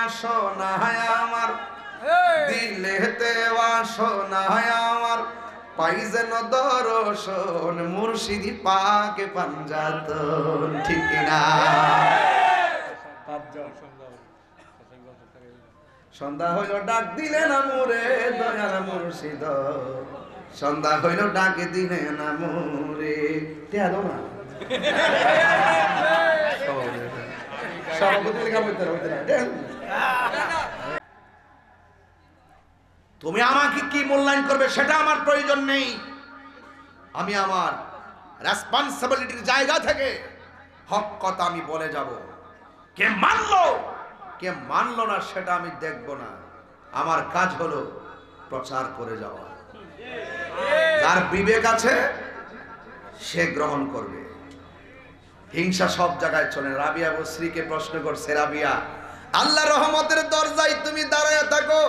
বাসনা আমার, দিলেতে বাসনা আমার, পাই যেন দর্শন মুর্শিদি পাকে পাঞ্জাতন। ঠিক না? সন্ধ্যা হইল ডাক দিলে না মোরে দয়াল মুর্শিদ, সন্ধ্যা হইল ডাক দিলে না মোরে। তেল না তুমি আমাকে কি মূল্যায়ন করবে সেটা আমার প্রয়োজন নেই। আমি আমার রেসপন্সিবিলিটির জায়গা থেকে হক কথা আমি বলে যাব। কে মানলো কে মানলো না সেটা আমি দেখব না। আমার কাজ হলো প্রচার করে যাওয়া। যার বিবেক আছে সে গ্রহণ করবে। হিংসা সব জায়গায় চলে। রাবিয়া বসরিকে প্রশ্ন করছে, রাবিয়া আল্লাহ রহমতের দরজায় তুমি দাঁড়ায় থাকো,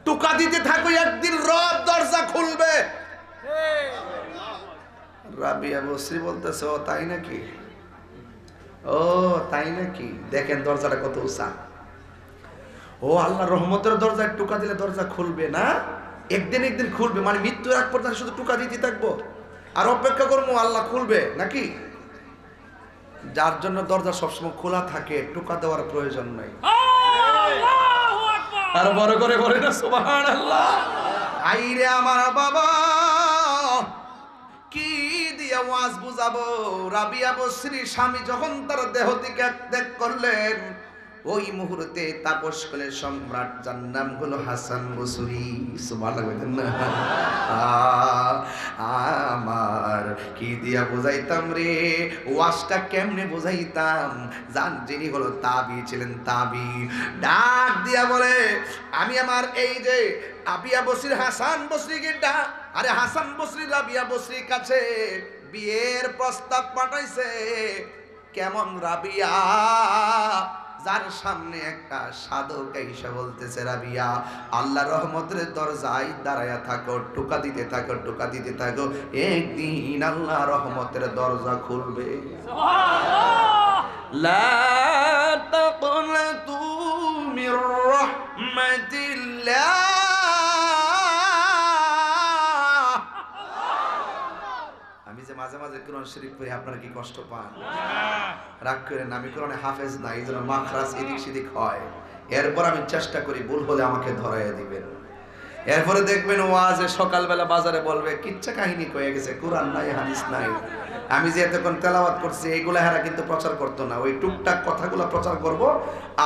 টুকা দিতে থাকো, একদিন রব দরজা খুলবে। রাবিয়া বসরি বলতেছে, ও তাই নাকি? ও তাই নাকি? দেখেন দরজাটা কত উঁচা। ও আল্লাহ রহমতের দরজায় টুকা দিলে দরজা খুলবে না? একদিন একদিন খুলবে, মানে মৃত্যুর আগ পর্যন্ত শুধু টুকা দিতে থাকবো আর অপেক্ষা করবো আল্লাহ খুলবে নাকি? যার জন্য দরজা সবসময় খোলা থাকে, টুকা দেওয়ার প্রয়োজন নাই। আর বড় করে বলে না সুবহানাল্লাহ। আইরে আমার বাবা, কি দিয়া ওয়াজ বুঝাবো? রাবিয়া বসরি স্বামী যখন তার দেহ থেকে ত্যাগ করলেন, ওই মুহূর্তে তাপস করে সম্রাট, যার নাম হলো হাসান বসরি। সুবহানাল্লাহ। আমার কি দিয়া বুঝাইতাম রে, ওয়াজটা কেমনে বুঝাইতাম? জান যিনি হলো তাবি ছিলেন, তাবি ডাক দিয়া বলে, আমি আমার এই যে আবিয়া বসরির হাসান বসরিকে ডাক, আরে হাসান বসরি রাবিয়া বসরির কাছে বিয়ের প্রস্তাব পাঠাইছে। কেমন রাবিয়া, যার সামনে একটা সাধক এসে বলতেছে, রাবিয়া আল্লাহ রহমতের দরজায় দাঁড়ায়া থাকো, টুকা দিতে থাকো, টুকা দিতে থাকো, একদিন আল্লাহ রহমতের দরজা খুলবে। লা তাকনাতু মির রাহমাতিল্লাহ। আমি যে মাঝে মাঝে কোরআন শরীফ পড়ি, আপনারা কি কষ্ট পান? রাগ করেন না, আমি কোরআনে হাফেজ না, এই জন্য মাখরাজ এদিক সেদিক হয়। এরপর আমি চেষ্টা করি, ভুল হলে আমাকে ধরাইয়া দিবেন। এরপরে দেখবেন ওয়াজে সকালবেলা বাজারে বলবে কিচ্ছা কাহিনী কয়ে গেছে, কোরআন নাই, হাদিস নাই। আমি যে এতক্ষণ তেলাওয়াত করছি এইগুলা হেরা কিন্তু প্রচার করতো না, ওই টুকটাক কথাগুলো প্রচার করব।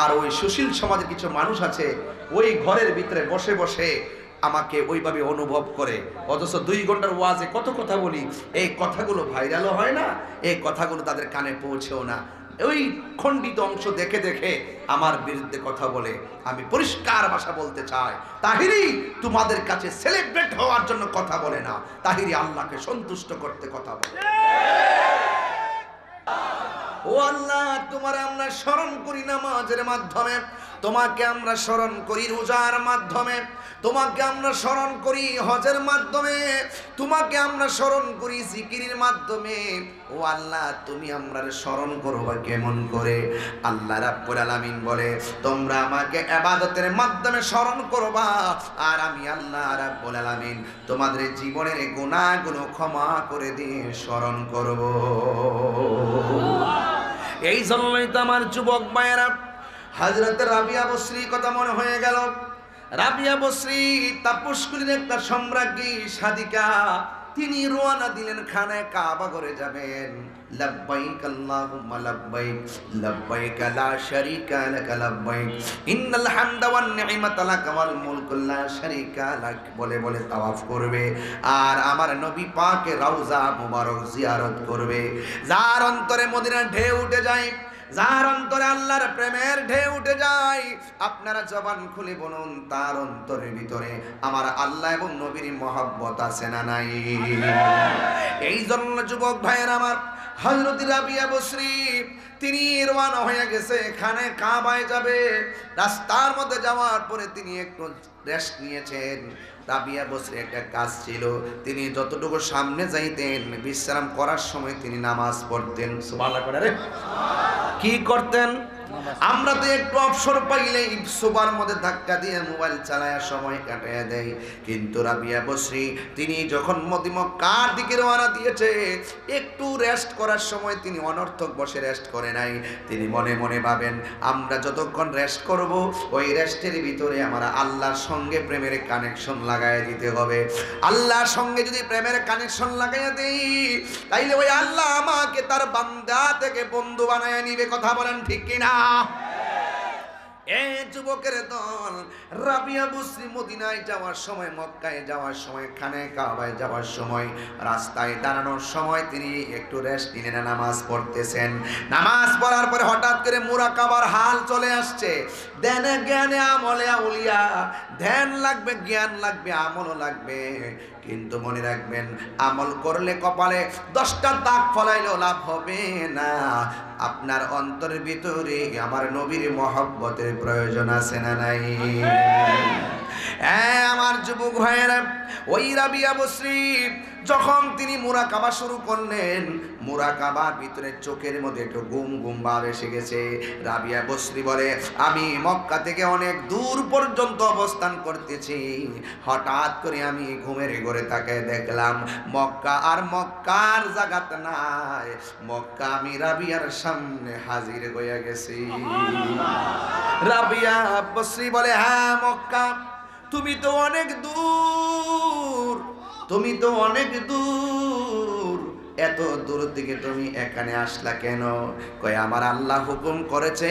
আর ওই সুশীল সমাজের কিছু মানুষ আছে, ওই ঘরের ভিতরে বসে বসে আমাকে ওইভাবে অনুভব করে, অথচ 2 ঘন্টার ওয়াজে কত কথা বলি, এই কথাগুলো ভাইরালও হয় না, এই কথাগুলো তাদের কানে পৌঁছেও না। ওই খণ্ডিত অংশ দেখে দেখে আমার বিরুদ্ধে কথা বলে। আমি পরিষ্কার ভাষা বলতে চাই, তাহিরি তোমাদের কাছে সেলিব্রেট হওয়ার জন্য কথা বলে না, তাহিরি আল্লাহকে সন্তুষ্ট করতে কথা বলে। ও আল্লাহ, তোমার আমরা স্মরণ করি নামাজের মাধ্যমে, তোমাকে আমরা স্মরণ করি রোজার মাধ্যমে, তোমাকে আমরা স্মরণ করি হজের মাধ্যমে, তোমাকে আমরা স্মরণ করি জিকিরের মাধ্যমে। ও আল্লাহ, তুমি আমরা স্মরণ করবা কেমন করে? আল্লাহ রাব্বুল আলামিন বলে, তোমরা আমাকে ইবাদতের মাধ্যমে স্মরণ করবা, আর আমি আল্লাহ রাব্বুল আলামিন তোমাদের জীবনের গুনাহগুলো ক্ষমা করে দিয়ে স্মরণ করব। এই জন্যই তো আমার যুবক ভাইয়েরা, হযরত রাবিয়া বসরি কথা মনে হয়ে গেল। রাবিয়া বসরি তাপসকুলীর একটা সম্রাজ্ঞী সাদিকা, তিনি রওনা দিলেন খানে কাবা ঘরে যাবেন। লব্বাইক আল্লাহুম্মা লব্বাইক, লব্বাইক লা শারীকা লাক লব্বাইক, ইন্নাল হামদা ওয়ান নি'মাতা লাক ওয়াল মুলকু লা শারীকা লাক বলে বলে তাওয়াফ করবে। আর আমার নবী পাকের রওজা মুবারক জিয়ারত করবে। যার অন্তরে মদিনার ঢেউ উঠে যায়, যার অন্তরে আল্লাহর প্রেমের ঢেউ উঠে যায়, আপনারা জবান খুলে বলুন, তার অন্তরের ভিতরে আমার আল্লাহ এবং নবীর মহব্বত আছে না নাই? এই জন্য যুবক ভাইয়ের আমার, হযরত রাবিয়া বসরি তিনি রওনা হয়ে গেছে, খানে কাবায় যাবে। রাস্তার মধ্যে যাওয়ার পরে তিনি একটু রেস্ট নিয়েছেন। রাবিয়া বসরি একটা কাজ ছিল, তিনি যতটুকু সামনে যাইতেন বিশ্রাম করার সময় তিনি নামাজ পড়তেন। সুবহানাল্লাহ। কি করতেন? আমরা তো একটু অবসর পাইলেই সোবার মধ্যে ধাক্কা দিয়ে মোবাইল চালায়া সময় কাটাইয়া দেয়। কিন্তু রাবিয়া বসরি তিনি যখন মক্কার দিকে রওনা দিয়েছে, একটু রেস্ট করার সময় তিনি অনর্থক বসে রেস্ট করে নাই। তিনি মনে মনে ভাবেন, আমরা যতক্ষণ রেস্ট করব, ওই রেস্টের ভিতরে আমরা আল্লাহর সঙ্গে প্রেমের কানেকশন লাগাই দিতে হবে। আল্লাহর সঙ্গে যদি প্রেমের কানেকশন লাগাইয়া দেই, তাইলে ওই আল্লাহ আমাকে তার বান্দা থেকে বন্ধু বানায় নিবে। কথা বলেন ঠিক কিনা? যুবকের দল রাবিয়া বসরি মদিনায় যাওয়ার সময়, মক্কায় যাওয়ার সময়, খানে কাবায় যাওয়ার সময়, রাস্তায় দাঁড়ানোর সময় তিনি একটু রেস্ট নিলেন, নামাজ পড়তেছেন। নামাজ পড়ার পরে হঠাৎ করে মুরাকাবার হাল চলে আসছে। ধ্যানে জ্ঞানে আমলে আউলিয়া, ধ্যান লাগবে, জ্ঞান লাগবে, আমলও লাগবে। কিন্তু মনে রাখবেন, আমল করলে কপালে 10টা দাগ ফলাইলেও লাভ হবে না। আপনার অন্তরের ভিতরে আমার নবীর মহব্বতের প্রয়োজন আছে না নাই? আমার যুবক ভাইয়েরা, ওই রাবিয়া বসরি যখন তিনি মুরাকাবা শুরু করলেন, মুরাকাবার ভিতরে চোখের মধ্যে একটু ঘুম ঘুম ভাব এসে গেছে। রাবিয়া বসরি বলে, আমি মক্কা থেকে অনেক দূর পর্যন্ত অবস্থান করতেছি, হঠাৎ করে আমি ঘুমের ঘরে তাকায় দেখলাম মক্কা আর মক্কার জায়গাত নাই, মক্কা আমি রাবিয়ার সামনে হাজির হয়ে গেছি। রাবিয়া বসরি বলে, হ্যাঁ মক্কা, তুমি তো অনেক দূর, তুমি তো অনেক দূর, এত দূর থেকে তুমি এখানে আসলা কেন? কয়, আমার আল্লাহ হুকুম করেছে,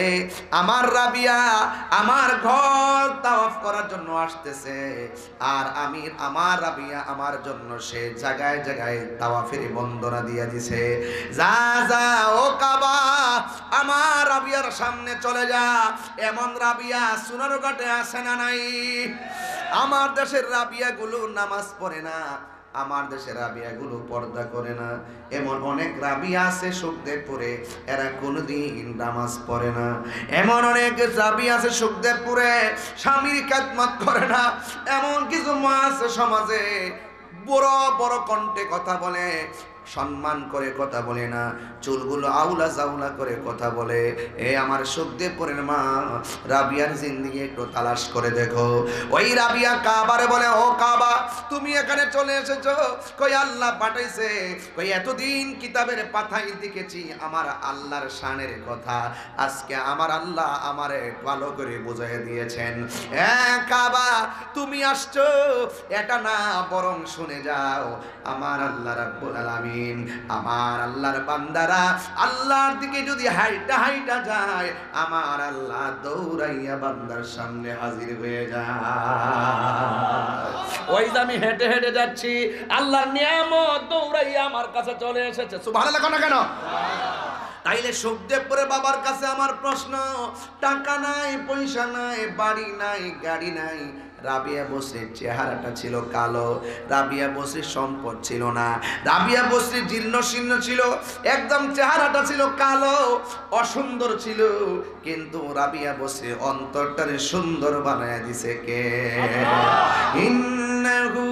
আমার রাবিয়া আমার ঘর তাওয়াফ করার জন্য আসতেছে, আর আমি আমার রাবিয়া আমার জন্য সে জায়গায় জায়গায় তাওয়াফের বন্দনা দিয়ে দিছে। যা যা ও কাবা, আমার রাবিয়ার সামনে চলে যা। এমন রাবিয়া সোনারঘাটে আসে না নাই? আমার দেশের রাবিয়া গুলো নামাজ পড়ে না, আমার দেশের রাবিয়াগুলো পর্দা করে না। এমন অনেক রাবিয়া আছে সুখদেবপুরে, এরা কোনোদিন নামাজ পড়ে না। এমন অনেক রাবিয়া আছে সুখদেবপুরে, স্বামীর খেদমত করে না। এমন কিছু মা আছে সমাজে, বড় বড় কণ্ঠে কথা বলে, সম্মান করে কথা বলে না, চুলগুলো আউলা জাউলা করে কথা বলে। এ আমার সুখদেবপুরের মা, রাবিয়ার জিন্দেগি একটু তালাশ করে দেখো। ওই রাবিয়া কাবারে বলে, ও কাবা, তুমি এখানে চলে এসেছো, কই আল্লাহ পাঠাইছে। কই এতদিন কিতাবের পাতায় দেখেছি আমার আল্লাহর শানের কথা, আজকে আমার আল্লাহ আমারে ভালো করে বুঝিয়ে দিয়েছেন। কাবা, তুমি আসছো এটা না, বরং শুনে যাও, আমার আল্লাহ রাব্বুল আলামিন, আমার আল্লাহর বান্দারা আল্লাহর দিকে যদি হাইটা হাইটা যায়, আমার আল্লাহ দৌড়াইয়া বান্দার সামনে হাজির হয়ে যায়। ওই যে আমি হেঁটে হেঁটে যাচ্ছি, আল্লাহর নিয়ামত দৌড়াইয়া আমার কাছে চলে এসেছে। সুবহানাল্লাহ না কেন? তাইলে সুখদেবপুরে বাবার কাছে আমার প্রশ্ন, টাকা নাই, পয়সা নাই, বাড়ি নাই, গাড়ি নাই, রাবিয়া বসরির চেহারাটা ছিল কালো, রাবিয়া বসরির সম্পদ ছিল না, রাবিয়া বসরি জীর্ণ শীর্ণ ছিল, একদম চেহারাটা ছিল কালো, অসুন্দর ছিল। কিন্তু রাবিয়া বসরির অন্তরটারে সুন্দর বানায় দিছে কে? ইন্নাহু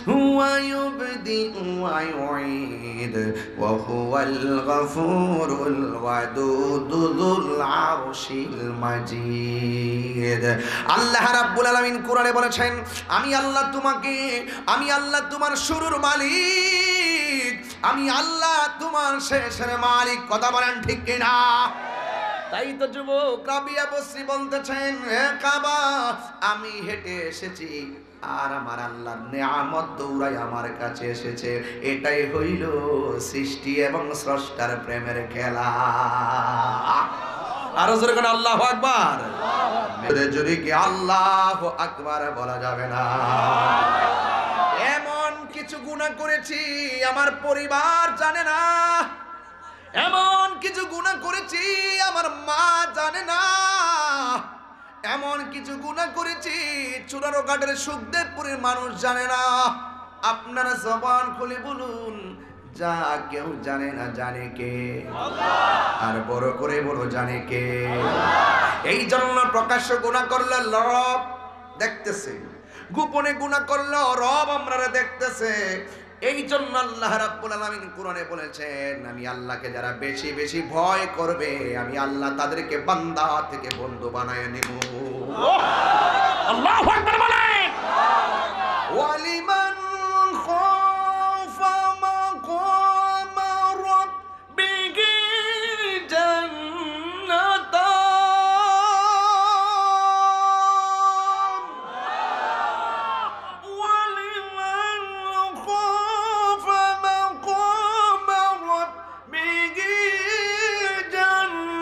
হুয়া ইউবদিউ ওয়া ইউঈদ ওয়া হুয়াল গফুরুল ওয়াদুদ যুল আরশিল মাজিদ। আল্লাহ রাব্বুল আলামিন কোরআনে বলেছেন, আমি আল্লাহ তোমাকে, আমি আল্লাহ তোমার শুরুর মালিক, আমি আল্লাহ তোমার শেষের মালিক। কথা বলেন ঠিক কিনা? তাই তো যুবক রাবিয়া বসরি বলতেছেন, হে কাবা, আমি হেঁটে এসেছি আর আমার আল্লাহর নিয়ামত দৌড়াই আমার কাছে এসেছে। এটাই হইল সৃষ্টি এবং স্রষ্টার প্রেমের খেলা। আরো জোরে করে আল্লাহু আকবার। জোরে কি আল্লাহু আকবার বলা যাবে না? এমন কিছু গুনাহ করেছি আমার পরিবার জানে না, এমন কিছু গুনাহ করেছি আমার মা জানে না, এমন কিছু গুনাহ করেছি চুনারঘাটের সুখদেবপুরের মানুষ জানে না। আপনারা জবান খুলে বলুন, যা কেউ জানে না জানে কে? আর বড় করে বলো, জানে কে? এই জন্য প্রকাশ্য গুনাহ করলে রব দেখতেছে, গোপনে গুনাহ করলে রব আমরা দেখতেছে। এই জন্য আল্লাহ রাব্বুল আলামিন কোরআনে বলেছেন, আমি আল্লাহকে যারা বেশি বেশি ভয় করবে আমি আল্লাহ তাদেরকে বান্দা থেকে বন্ধু বানায় নেব। আল্লাহু আকবার বলেন। ওয়ালিমান খাফা মাকাম রাব্বিহি জান্নাতান, ওয়ালিমান খাফা মাকাম রাব্বিহি জান্নাতান,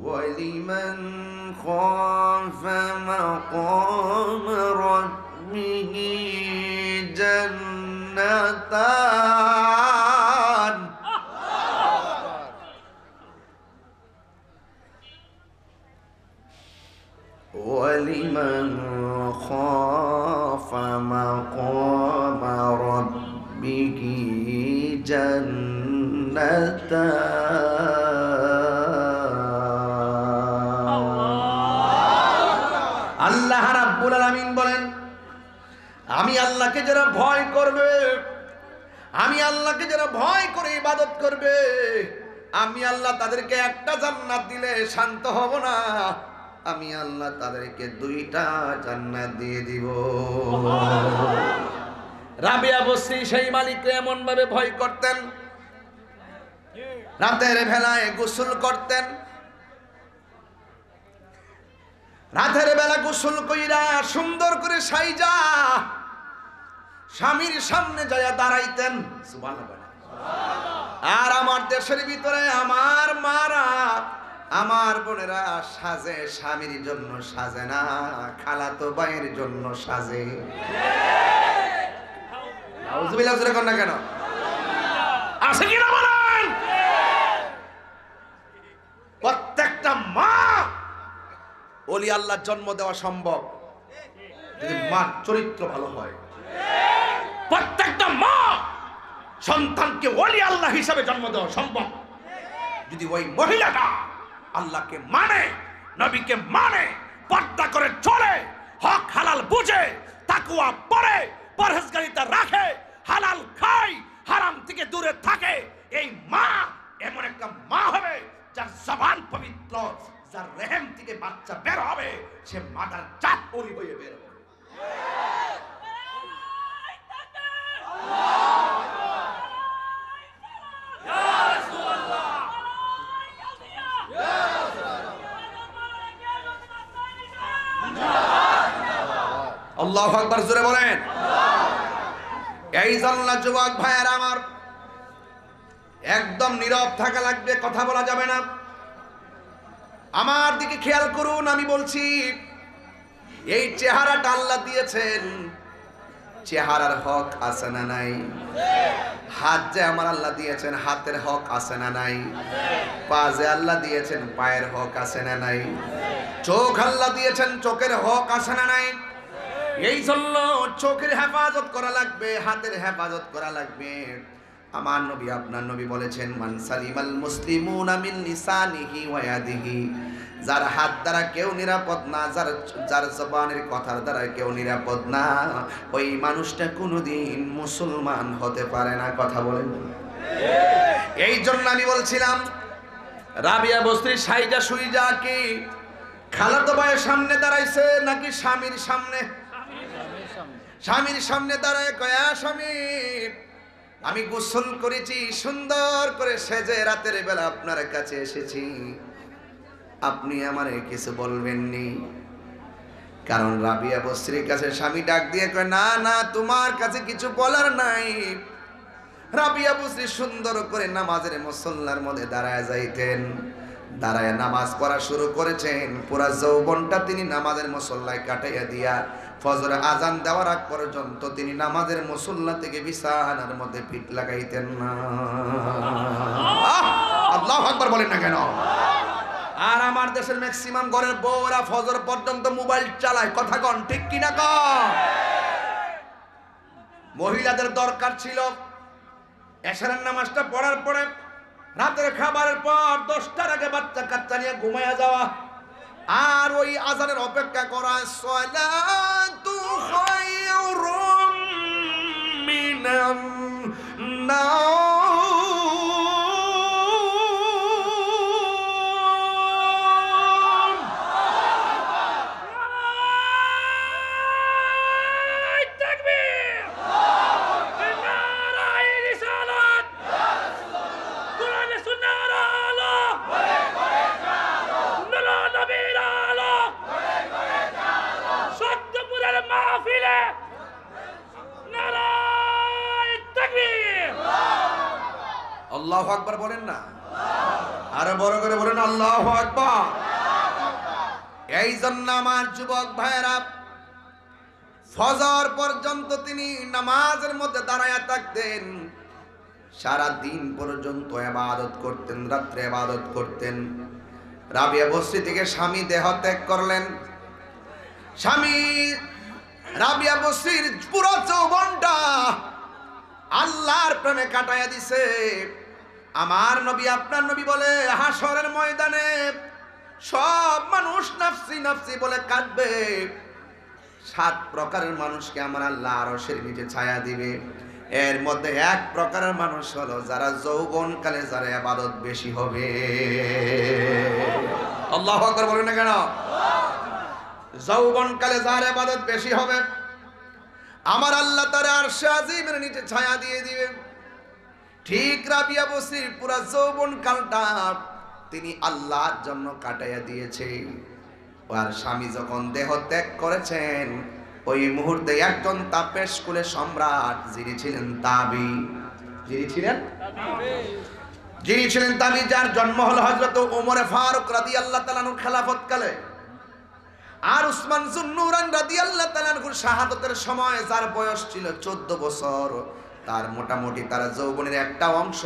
وَلِمَنْ خَافَ مَقَامَ رَبِّهِ جَنَّتَانِ وَلِمَنْ خَافَ مَقَامَ رَبِّهِ আল্লাহ রাব্বুল আলামিন বলেন, আমি আল্লাহকে যারা ভয় করবে, আমি আল্লাহকে যারা ভয় করে ইবাদত করবে, আমি আল্লাহ তাদেরকে একটা জান্নাত দিলে শান্ত হব না, আমি আল্লাহ তাদেরকে দুইটা জান্নাত দিয়ে দিব। রাবিয়া বসরি সেই মালিককে এমন ভাবে ভয় করতেন, রাতের বেলায় গোসল করতেন, রাতের বেলা গোসল কইরা সুন্দর করে সাইজা স্বামীর সামনে যাইয়া দাঁড়াইতেন। সুবহানাল্লাহ। আর আমার দেশের ভিতরে আমার মারা, আমার বোনেরা সাজে স্বামীর জন্য সাজে না, খালাতো ভাইয়ের জন্য সাজে। নাউজুবিল্লাহ জোরে কর না কেন? আছে কি না বলেন? প্রত্যেকটা মা ওলি আল্লাহ জন্ম দেওয়া সম্ভব যদি মার চরিত্র ভালো হয়। প্রত্যেকটা মা সন্তানকে ওলি আল্লাহ হিসাবে জন্ম দেওয়া সম্ভব যদি ওই মহিলাটা আল্লাহকে মানে, নবীকে মানে, পর্দা করে চলে, হক হালাল বুঝে, তাকওয়া পড়ে, পরহেজগারিতা রাখে, হালাল খায়, হারাম থেকে দূরে থাকে। এই মা এমন একটা মা হবে যার জবান পবিত্র, যার রেহেম থেকে বাচ্চা বের হবে, সে মাদার জাত ওলি হয়ে বের হবে। আল্লাহু আকবার জোরে বলেন। এই জন্য যুবক ভাইয়ের আমার একদম নীরব থাকা লাগবে, কথা বলা যাবে না। আমার দিকে খেয়াল করুন, আমি বলছি এই চেহারাটা আল্লাহ দিয়েছেন, চেহারার হক আছে না নাই? হাত যে আমার আল্লাহ দিয়েছেন, হাতের হক আছে না নাই? পা যে আল্লাহ দিয়েছেন, পায়ের হক আছে না নাই? চোখ আল্লাহ দিয়েছেন, চোখের হক আছে না নাই? এই জন্য চোখের হেফাজত করা লাগবে, হাতের হেফাজত করা লাগবে। আমার নবী, আপনার নবী বলেছেন, মান সালিমাল মুসলিমুনা মিন লিসানিহি ওয়া ইয়াদিহি, যার হাত দ্বারা কেউ নিরাপদ না, যার জবানের কথার দ্বারা কেউ নিরাপদ না, ওই মানুষটা কোনোদিন মুসলমান হতে পারে না। কথা বলেন। এই জন্য আমি বলছিলাম, রাবিয়া বস্তির সাইজা সুইজা কি খালাতো ভাইয়ের সামনে দাঁড়াইছে নাকি স্বামীর সামনে? স্বামীর সামনে দাঁড়ায় কয়া, স্বামী আমি গোসল করেছি, সুন্দর করে সেজে রাতের বেলা আপনার কাছে এসেছি, আপনি আমারে কিছু বলবেননি? কারণ রাবিয়া বস্রির কাছে স্বামী ডাক দিয়ে কয়, না না, তোমার কাছে কিছু বলার নাই। রাবিয়া বস্রি সুন্দর করে নামাজের মুসল্লার মধ্যে দাঁড়ায় যাইতেন, দাঁড়ায় নামাজ পড়া শুরু করেছেন। পুরা যৌবনটা তিনি নামাজের মুসল্লায় কাটাইয়া দিয়া ফজর আজান দেওয়ার আগ পর্যন্ত তিনি নামাজের মুসল্লা থেকে বিছানার মধ্যে পিঠ লাগাইতেন না। আল্লাহু আকবার বলেন না কেন? আর আমার দেশের ম্যাক্সিমাম ঘরের বউরা ফজর পর্যন্ত মোবাইল চালায়। কথা কন ঠিক কিনা কন? মহিলাদের দরকার ছিল এশারের নামাজটা পড়ার পরে রাতের খাবারের পর 10টার আগে বাচ্চা কাচ্চা নিয়ে ঘুমায়া যাওয়া। আর ওই আজানের অপেক্ষা করা সালাতু খায়রুম মিনান নাওম। তাকবীর! নারায়ে রিসালাত! কোরআনে সুন্নাহর আলো! নূরে নবীর আলো! সত্যপুরের মাহফিলে নারায়ে তাকবীর! আল্লাহু আকবার বলেন না, আরো বড় করে বলেন আল্লাহু আকবার। এই জন্য আমার যুবক ভাইয়েরা, ফজর পর্যন্ত তিনি নামাজের মধ্যে দাঁড়ায়া থাকতেন, সারা দিন পর্যন্ত ইবাদত করতেন, রাত্রে ইবাদত করতেন। রাবিয়া বসরি থেকে স্বামী দেহ ত্যাগ করলেন। স্বামী রাবিয়া বসরির পুরো যৌবনটা আল্লাহর প্রেমে কাটাইয়া দিছে। আমার নবী, আপনার নবী বলে হাসরের ময়দানে সব মানুষ নাফসি নাফসি বলে কাঁদবে। 7 প্রকারের মানুষকে আমার আল্লাহ আরশের নিচে ছায়া দিবে। এর মধ্যে 1 প্রকারের মানুষ হলো যারা যৌবনকালে যারা ইবাদত বেশি হবে। আল্লাহু আকবার বলেন না কেন? যৌবনকালে যারা ইবাদত বেশি হবে আমার আল্লাহ তার আরশে আজিমের নিচে ছায়া দিয়ে দিবে। ঠিক রাবিয়া বসরির পুরা যৌবনকালটা তিনি আল্লাহর জন্য কাটাইয়া দিয়েছে। আর স্বামী যখন দেহ ত্যাগ করেছেন, ওই মুহূর্তে একজন তাপেশ কুলের সম্রাট, যিনি ছিলেন তাবি, যার জন্ম হলো হযরত ওমরে ফারুক রাদিয়াল্লাহু তাআলা আনহুর খেলাফতকালে। আর উসমান যুন্নুরাইন রাদিয়াল্লাহু তাআলা আনহুর শাহাদাতের সময় যার বয়স ছিল 14 বছর। তার মোটামুটি তার যৌবনের একটা অংশ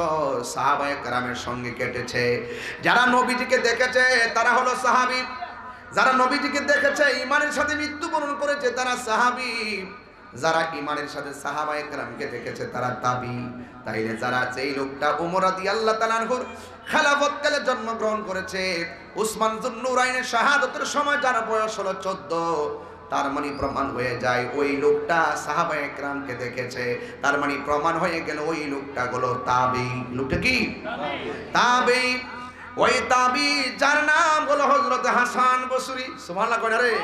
সাহাবায়ে কেরামের সঙ্গে কেটেছে। যারা নবীজিকে দেখেছে তারা হলো সাহাবী, যারা নবীজিকে দেখেছে ঈমানের সাথে মৃত্যুবরণ করেছে তারা সাহাবী, যারা ঈমানের সাথে সাহাবায়ে কেরামকে দেখেছে তারা তাবী। তাইলে যারা যেই লোকটা ওমর রাদিয়াল্লাহু তাআলা আনহুর খেলাফতকালে জন্মগ্রহণ করেছে, উসমান যুন্নুরাইনের শাহাদাতের সময় যার বয়স হলো 14, তার মানে প্রমাণ হয়ে যায় ওই লোকটা সাহাবায়ে কেরামকে দেখেছে। তার মানে প্রমাণ হয়ে গেল ওই লোকটা হলো তাবী। লোকটা কি? তাবী। ওই তাবী যার নাম হলো হযরত হাসান বসরি। সুবহানাল্লাহ কই না রে?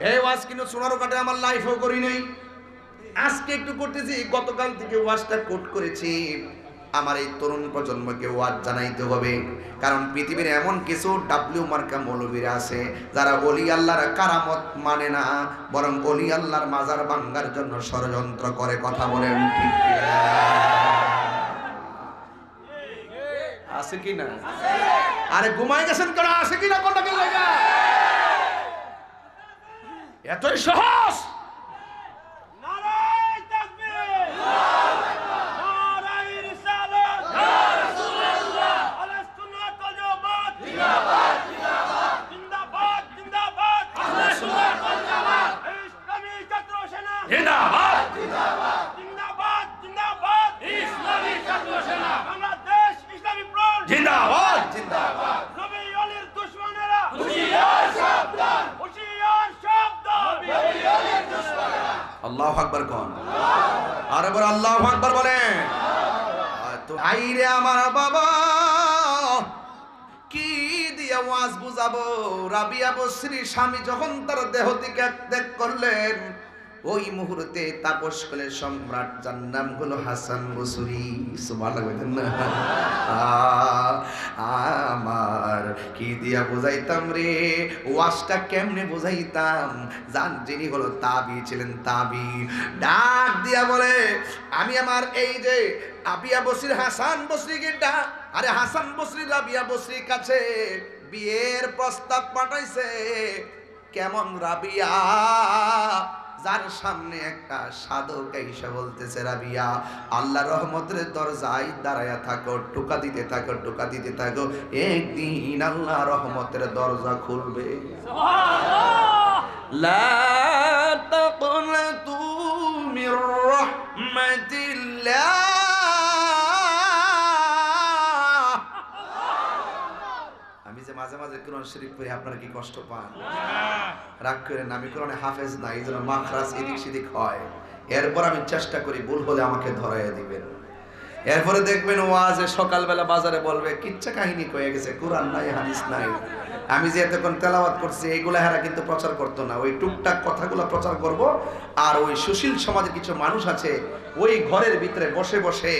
এই ওয়াজ কিন্তু শোনারও কাটে আমার লাইফও করি নাই, আজকে একটু করতেছি। গতকাল থেকে ওয়াজটা কোট করেছি। আমার এই তরুণ প্রজন্মকে ওয়াজ জানাইতে হবে, কারণ পৃথিবীর এমন কিছু ডাব্লিউ মার্কা মৌলবীরা আছে যারা ওলি আল্লাহর কারামত মানে না, বরং ওলি আল্লাহর মাজার ভাঙার জন্য ষড়যন্ত্র করে। কথা বলেন ঠিক আছে কি না? আরে ঘুমাই গেছেন কেন? আছে কি না? কোনটা কেন লাগা? এতই সহজ? নারায়ে তাকবীর! নারায়ে রিসালাত! ইয়া রাসূলুল্লাহ! আহলে সুন্নাত ওয়াল জামাত! জিন্দাবাদ! জিন্দাবাদ! জিন্দাবাদ! জিন্দাবাদ! আহলে সুন্নাত ওয়াল জামাত! ইসলামী ছাত্র সেনা! জিন্দাবাদ! জিন্দাবাদ! জিন্দাবাদ! জিন্দাবাদ! ইসলামী ছাত্র সেনা! বাংলাদেশ ইসলামী ফ্রন্ট! জিন্দাবাদ! জিন্দাবাদ। নবী ওলির দুশমনেরা! হুঁশিয়ার সাবধান! হুঁশিয়ার সাবধান! নবী ওলির দুশমনেরা! আল্লাহু আকবার কোন? আরে বড় আল্লাহু আকবার বলেন। তো আইরে আমার বাবা, কি দিয়া ওয়াজ বুঝাবো? রাবিয়া বসরি স্বামী যখন তার দেহ থেকে ত্যাগ করলেন, ওই মুহূর্তে তাপস কুলের সম্রাট যার নাম হলো হাসান বসরি। সুবহানাল্লাহ। আমার কি দিয়া বুঝাইতাম রে, ওয়াজটা কেমনে বুঝাইতাম? জান যিনি হলো তাবী ছিলেন, তাবী ডাক দিয়া বলে, আমি আমার এই যে রাবিয়া বসরির হাসান বসরিকে ডাক, আরে হাসান বসরি রাবিয়া বসরির কাছে বিয়ের প্রস্তাব পাঠাইছে। কেমন রাবিয়া, যার সামনে একটা সাধক এসে বলতেছে, রাবিয়া আল্লাহর রহমতের দরজায় দাঁড়ায়া থাকো, টোকা দিতে থাকো, টোকা দিতে থাকো, একদিন আল্লাহ রহমতের দরজা খুলবে। সুবহানাল্লাহ! লা তাকনাতু মির রাহমাতিল্লাহ। আমি যে মাঝে মাঝে কোরআন শরীফ পড়ে আপনারা কি কষ্ট পান? রাগ করেন, আমি কোরআনে হাফেজ না, এই জন্য মাখরাজ এদিক সেদিক হয়। এরপর আমি চেষ্টা করি, ভুল হলে আমাকে ধরাইয়া দিবেন। এরপরে দেখবেন ওয়াজে সকালবেলা বাজারে বলবে কিচ্ছা কাহিনী কয়ে গেছে, কোরআন নাই হাদিস নাই। আমি যে এতক্ষণ তেলাওয়াত করছি এইগুলা হেরা কিন্তু প্রচার করতো না, ওই টুকটাক কথাগুলো প্রচার করব। আর ওই সুশীল সমাজের কিছু মানুষ আছে ওই ঘরের ভিতরে বসে বসে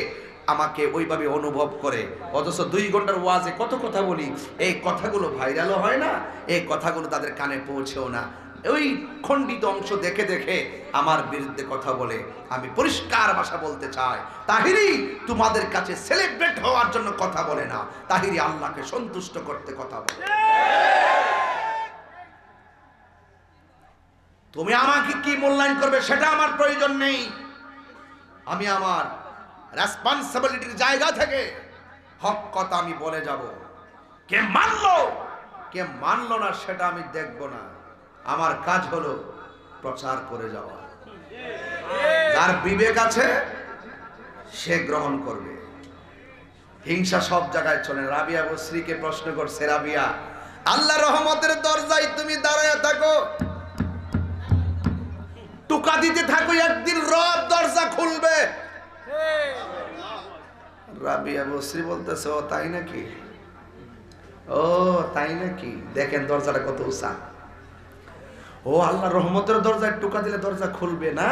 আমাকে ওইভাবে অনুভব করে, অথচ 2 ঘন্টার ওয়াজে কত কথা বলি, এই কথাগুলো ভাইরালও হয় না, এই কথাগুলো তাদের কানে পৌঁছেও না। ওই খণ্ডিত অংশ দেখে দেখে আমার বিরুদ্ধে কথা বলে। আমি পরিষ্কার ভাষা বলতে চাই, তাহিরি তোমাদের কাছে সেলিব্রেট হওয়ার জন্য কথা বলে না, তাহিরি আল্লাহকে সন্তুষ্ট করতে কথা বলে। তুমি আমাকে কি মূল্যায়ন করবে সেটা আমার প্রয়োজন নেই। আমি আমার রেসপন্সিবিলিটির জায়গা থেকে হক কথা আমি বলে যাব। কে মানলো কে মানলো না সেটা আমি দেখব না। আমার কাজ হলো প্রচার করে যাওয়া। যার বিবেক আছে সে গ্রহণ করবে। হিংসা সব জায়গায় চলে। রাবিয়া বসরিকে প্রশ্ন করছে, রাবিয়া আল্লাহ রহমতের দরজায় তুমি দাঁড়ায় থাকো, টুকা দিতে থাকো, একদিন রব দরজা খুলবে। রাবিয়া বসরি বলতেছে, ও তাই নাকি, ও তাই নাকি, দেখেন দরজাটা কত উঁচা। ও আল্লাহ রহমতের দরজায় টুকা দিলে দরজা খুলবে না,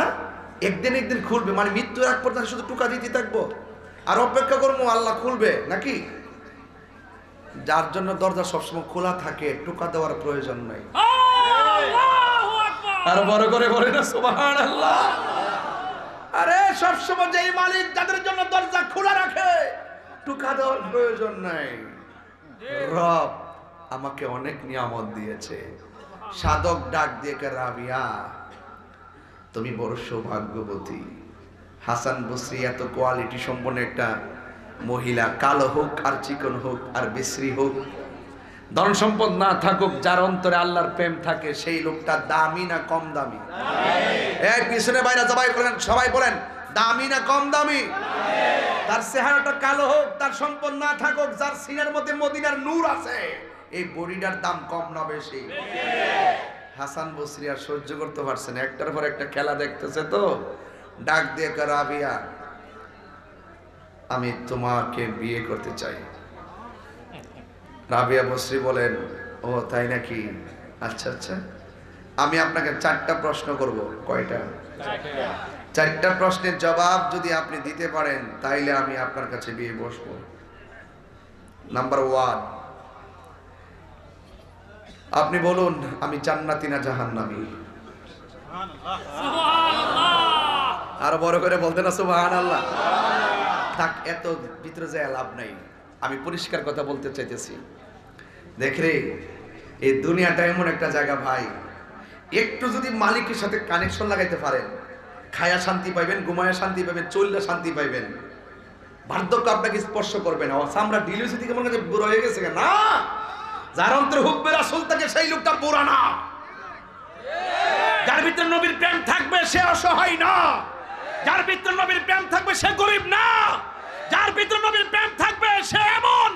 একদিন একদিন খুলবে, মানে মৃত্যুর আগ পর্যন্ত শুধু টুকা দিতে থাকবো আর অপেক্ষা করবো আল্লাহ খুলবে নাকি? যার জন্য দরজা সবসময় খোলা থাকে, টুকা দেওয়ার প্রয়োজন নাই। আর বড় করে বলে না সুবহানাল্লাহ। আরে সবসময় যেই মালিক যাদের জন্য দরজা খোলা রাখে, টুকা দেওয়ার প্রয়োজন নাই। রব আমাকে অনেক নিয়ামত দিয়েছে। সাধক ডাক দিয়ে কে, রাবিয়া তুমি বড় সৌভাগ্যবতী। হাসান বসরি এত কোয়ালিটি সম্পন্ন একটা মহিলা, কালো হোক আর চিকন হোক আর বিশ্রী হোক, ধন সম্পদ না থাকুক, যার অন্তরে আল্লাহর প্রেম থাকে সেই লোকটা দামি না কম দামি? এই পিছনে বাইরে সবাই বলেন দামি না কম দামি? তার চেহারাটা কালো হোক, তার সম্পদ না থাকুক, যার সিনার মধ্যে মদিনার নূর আছে, এই বডিটার দাম কম না বেশি? হাসান বসরি আর সহ্য করতে পারছেন, একটার পর একটা খেলা দেখতেছে, তো ডাক দিয়ে কে, রাবিয়া আমি তোমাকে বিয়ে করতে চাই। রাবিয়া বসরি বলেন, ও তাই নাকি, আচ্ছা আচ্ছা, আমি আপনাকে 4টা প্রশ্ন করব। কয়টা? 4টা প্রশ্নের জবাব যদি আপনি দিতে পারেন তাইলে আমি আপনার কাছে বিয়ে বসবো। নাম্বার 1, আপনি বলুন আমি জান্নাতি না জাহান্নামী? আর বড় করে বলতে না সুবহানাল্লাহ। থাক, এত ভিতরে যায় লাভ নাই, আমি পরিষ্কার কথা বলতে চাইতেছি। দেখ রে, এই দুনিয়াটা এমন একটা জায়গা ভাই, একটু যদি মালিকের সাথে কানেকশন লাগাইতে পারেন, খায়া শান্তি পাইবেন, ঘুমায়া শান্তি পাইবেন, চললে শান্তি পাইবেন। বার্ধক্য আপনাকে স্পর্শ করবে না। আমরা ডিলিউসি থেকে মনে হয় বুড়ো হয়ে গেছে না, যার অন্তরে হুব্বে রাসূল থাকে সেই লোকটা বুড়া না। যার ভিতরে নবীর প্রেম থাকবে সে অসহায় না, যার ভিতরে নবীর প্রেম থাকবে সে গরিব না, যার ভিতরে নবীর প্রেম থাকবে সে এমন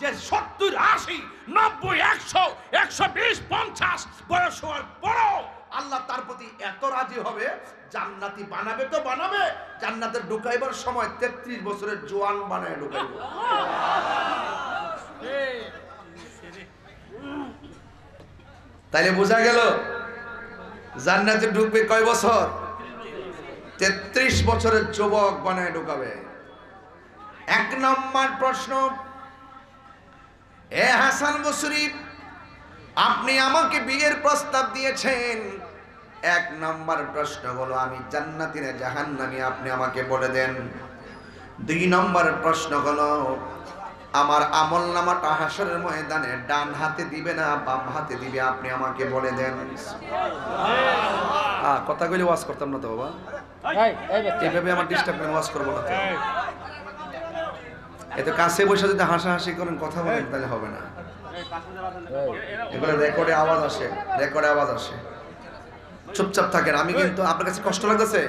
যে 70, 80, 90, 100, 120, 50 বয়স হওয়ার পরও আল্লাহ তার প্রতি এত রাজি হবে, জান্নাতি বানাবে তো বানাবে, জান্নাতের ঢুকাইবার সময় 33 বছরের জোয়ান বানায় ঢুকাইবে। তাইলে বোঝা গেল জান্নাতে ঢুকবে কয় বছর? 33 বছরের যুবক বানায় ঢুকাবে। 1 নম্বর প্রশ্ন, এ হাসান বসরি আপনি আমাকে বিয়ের প্রস্তাব দিয়েছেন, 1 নম্বর প্রশ্ন হলো আমি জান্নাতি না জাহান্নামী আপনি আমাকে বলে দেন। 2 নম্বর প্রশ্ন হলো আমার আমলনামাটা হাসরের ময়দানে ডান হাতে দিবে না বাম হাতে দিবে আপনি আমাকে বলে দেন। কথা কইলে ওয়াজ করতাম না তো বাবা, এইভাবে আমার ডিস্টার্ব করে ওয়াজ করবো না তো। এত কাছে বসে যদি হাসাহাসি করেন কথা বলেন তাহলে হবে না। এগুলো রেকর্ডে আওয়াজ আসে, রেকর্ডে আওয়াজ আসে। চুপচাপ থাকেন। আমি কিন্তু আপনার কাছে কষ্ট লাগতেছে?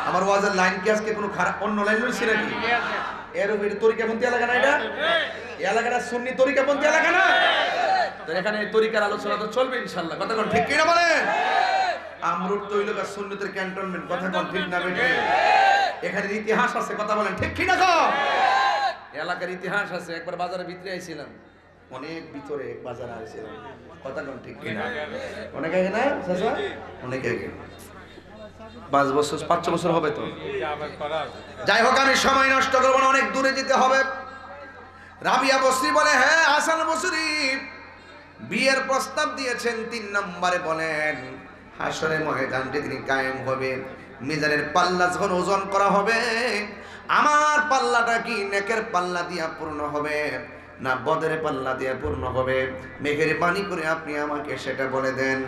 আমার ওয়াজের লাইন কি আজকে কোনো খারাপ অন্য লাইন রয়েছে নাকি? এর উপরে তরিকাপন্থী এলাকা না, এটা এলাকাটা সুন্নি তরিকাপন্থী এলাকা না। তো এখানে তরিকার আলোচনা তো চলবে ইনশাআল্লাহ, কথা কোন ঠিক কিনা বলেন? আমরুর তৈলকা সুন্নতের ক্যান্টনমেন্ট, কথা কোন ঠিক না বেটে? এখানে ইতিহাস আছে, কথা বলেন ঠিক কিনা গো? এলাকার ইতিহাস আছে। একবার বাজারের ভিতরে আইছিলাম, অনেক ভিতরে বাজারে আইছিলাম, কথা কোন ঠিক কিনা? অনেক আগে না চাচা? অনেক আগে, 5 বছর 5 বছর হবে তো। যাই হোক, আমি সময় নষ্ট করবো না, অনেক দূরে যেতে হবে। রাবিয়া বসরি বলে, হ্যাঁ হাসান বসরি বিয়ের প্রস্তাব দিয়েছেন। 3 নম্বরে বলেন হাসরে ময়দানটি তিনি কায়েম হবে। মিজানের পাল্লা যখন ওজন করা হবে, আমার পাল্লাটা কি নেকের পাল্লা দিয়া পূর্ণ হবে না বদের পাল্লা দিয়ে পূর্ণ হবে? মেহেরবানি করে আপনি আমাকে সেটা বলে দেন।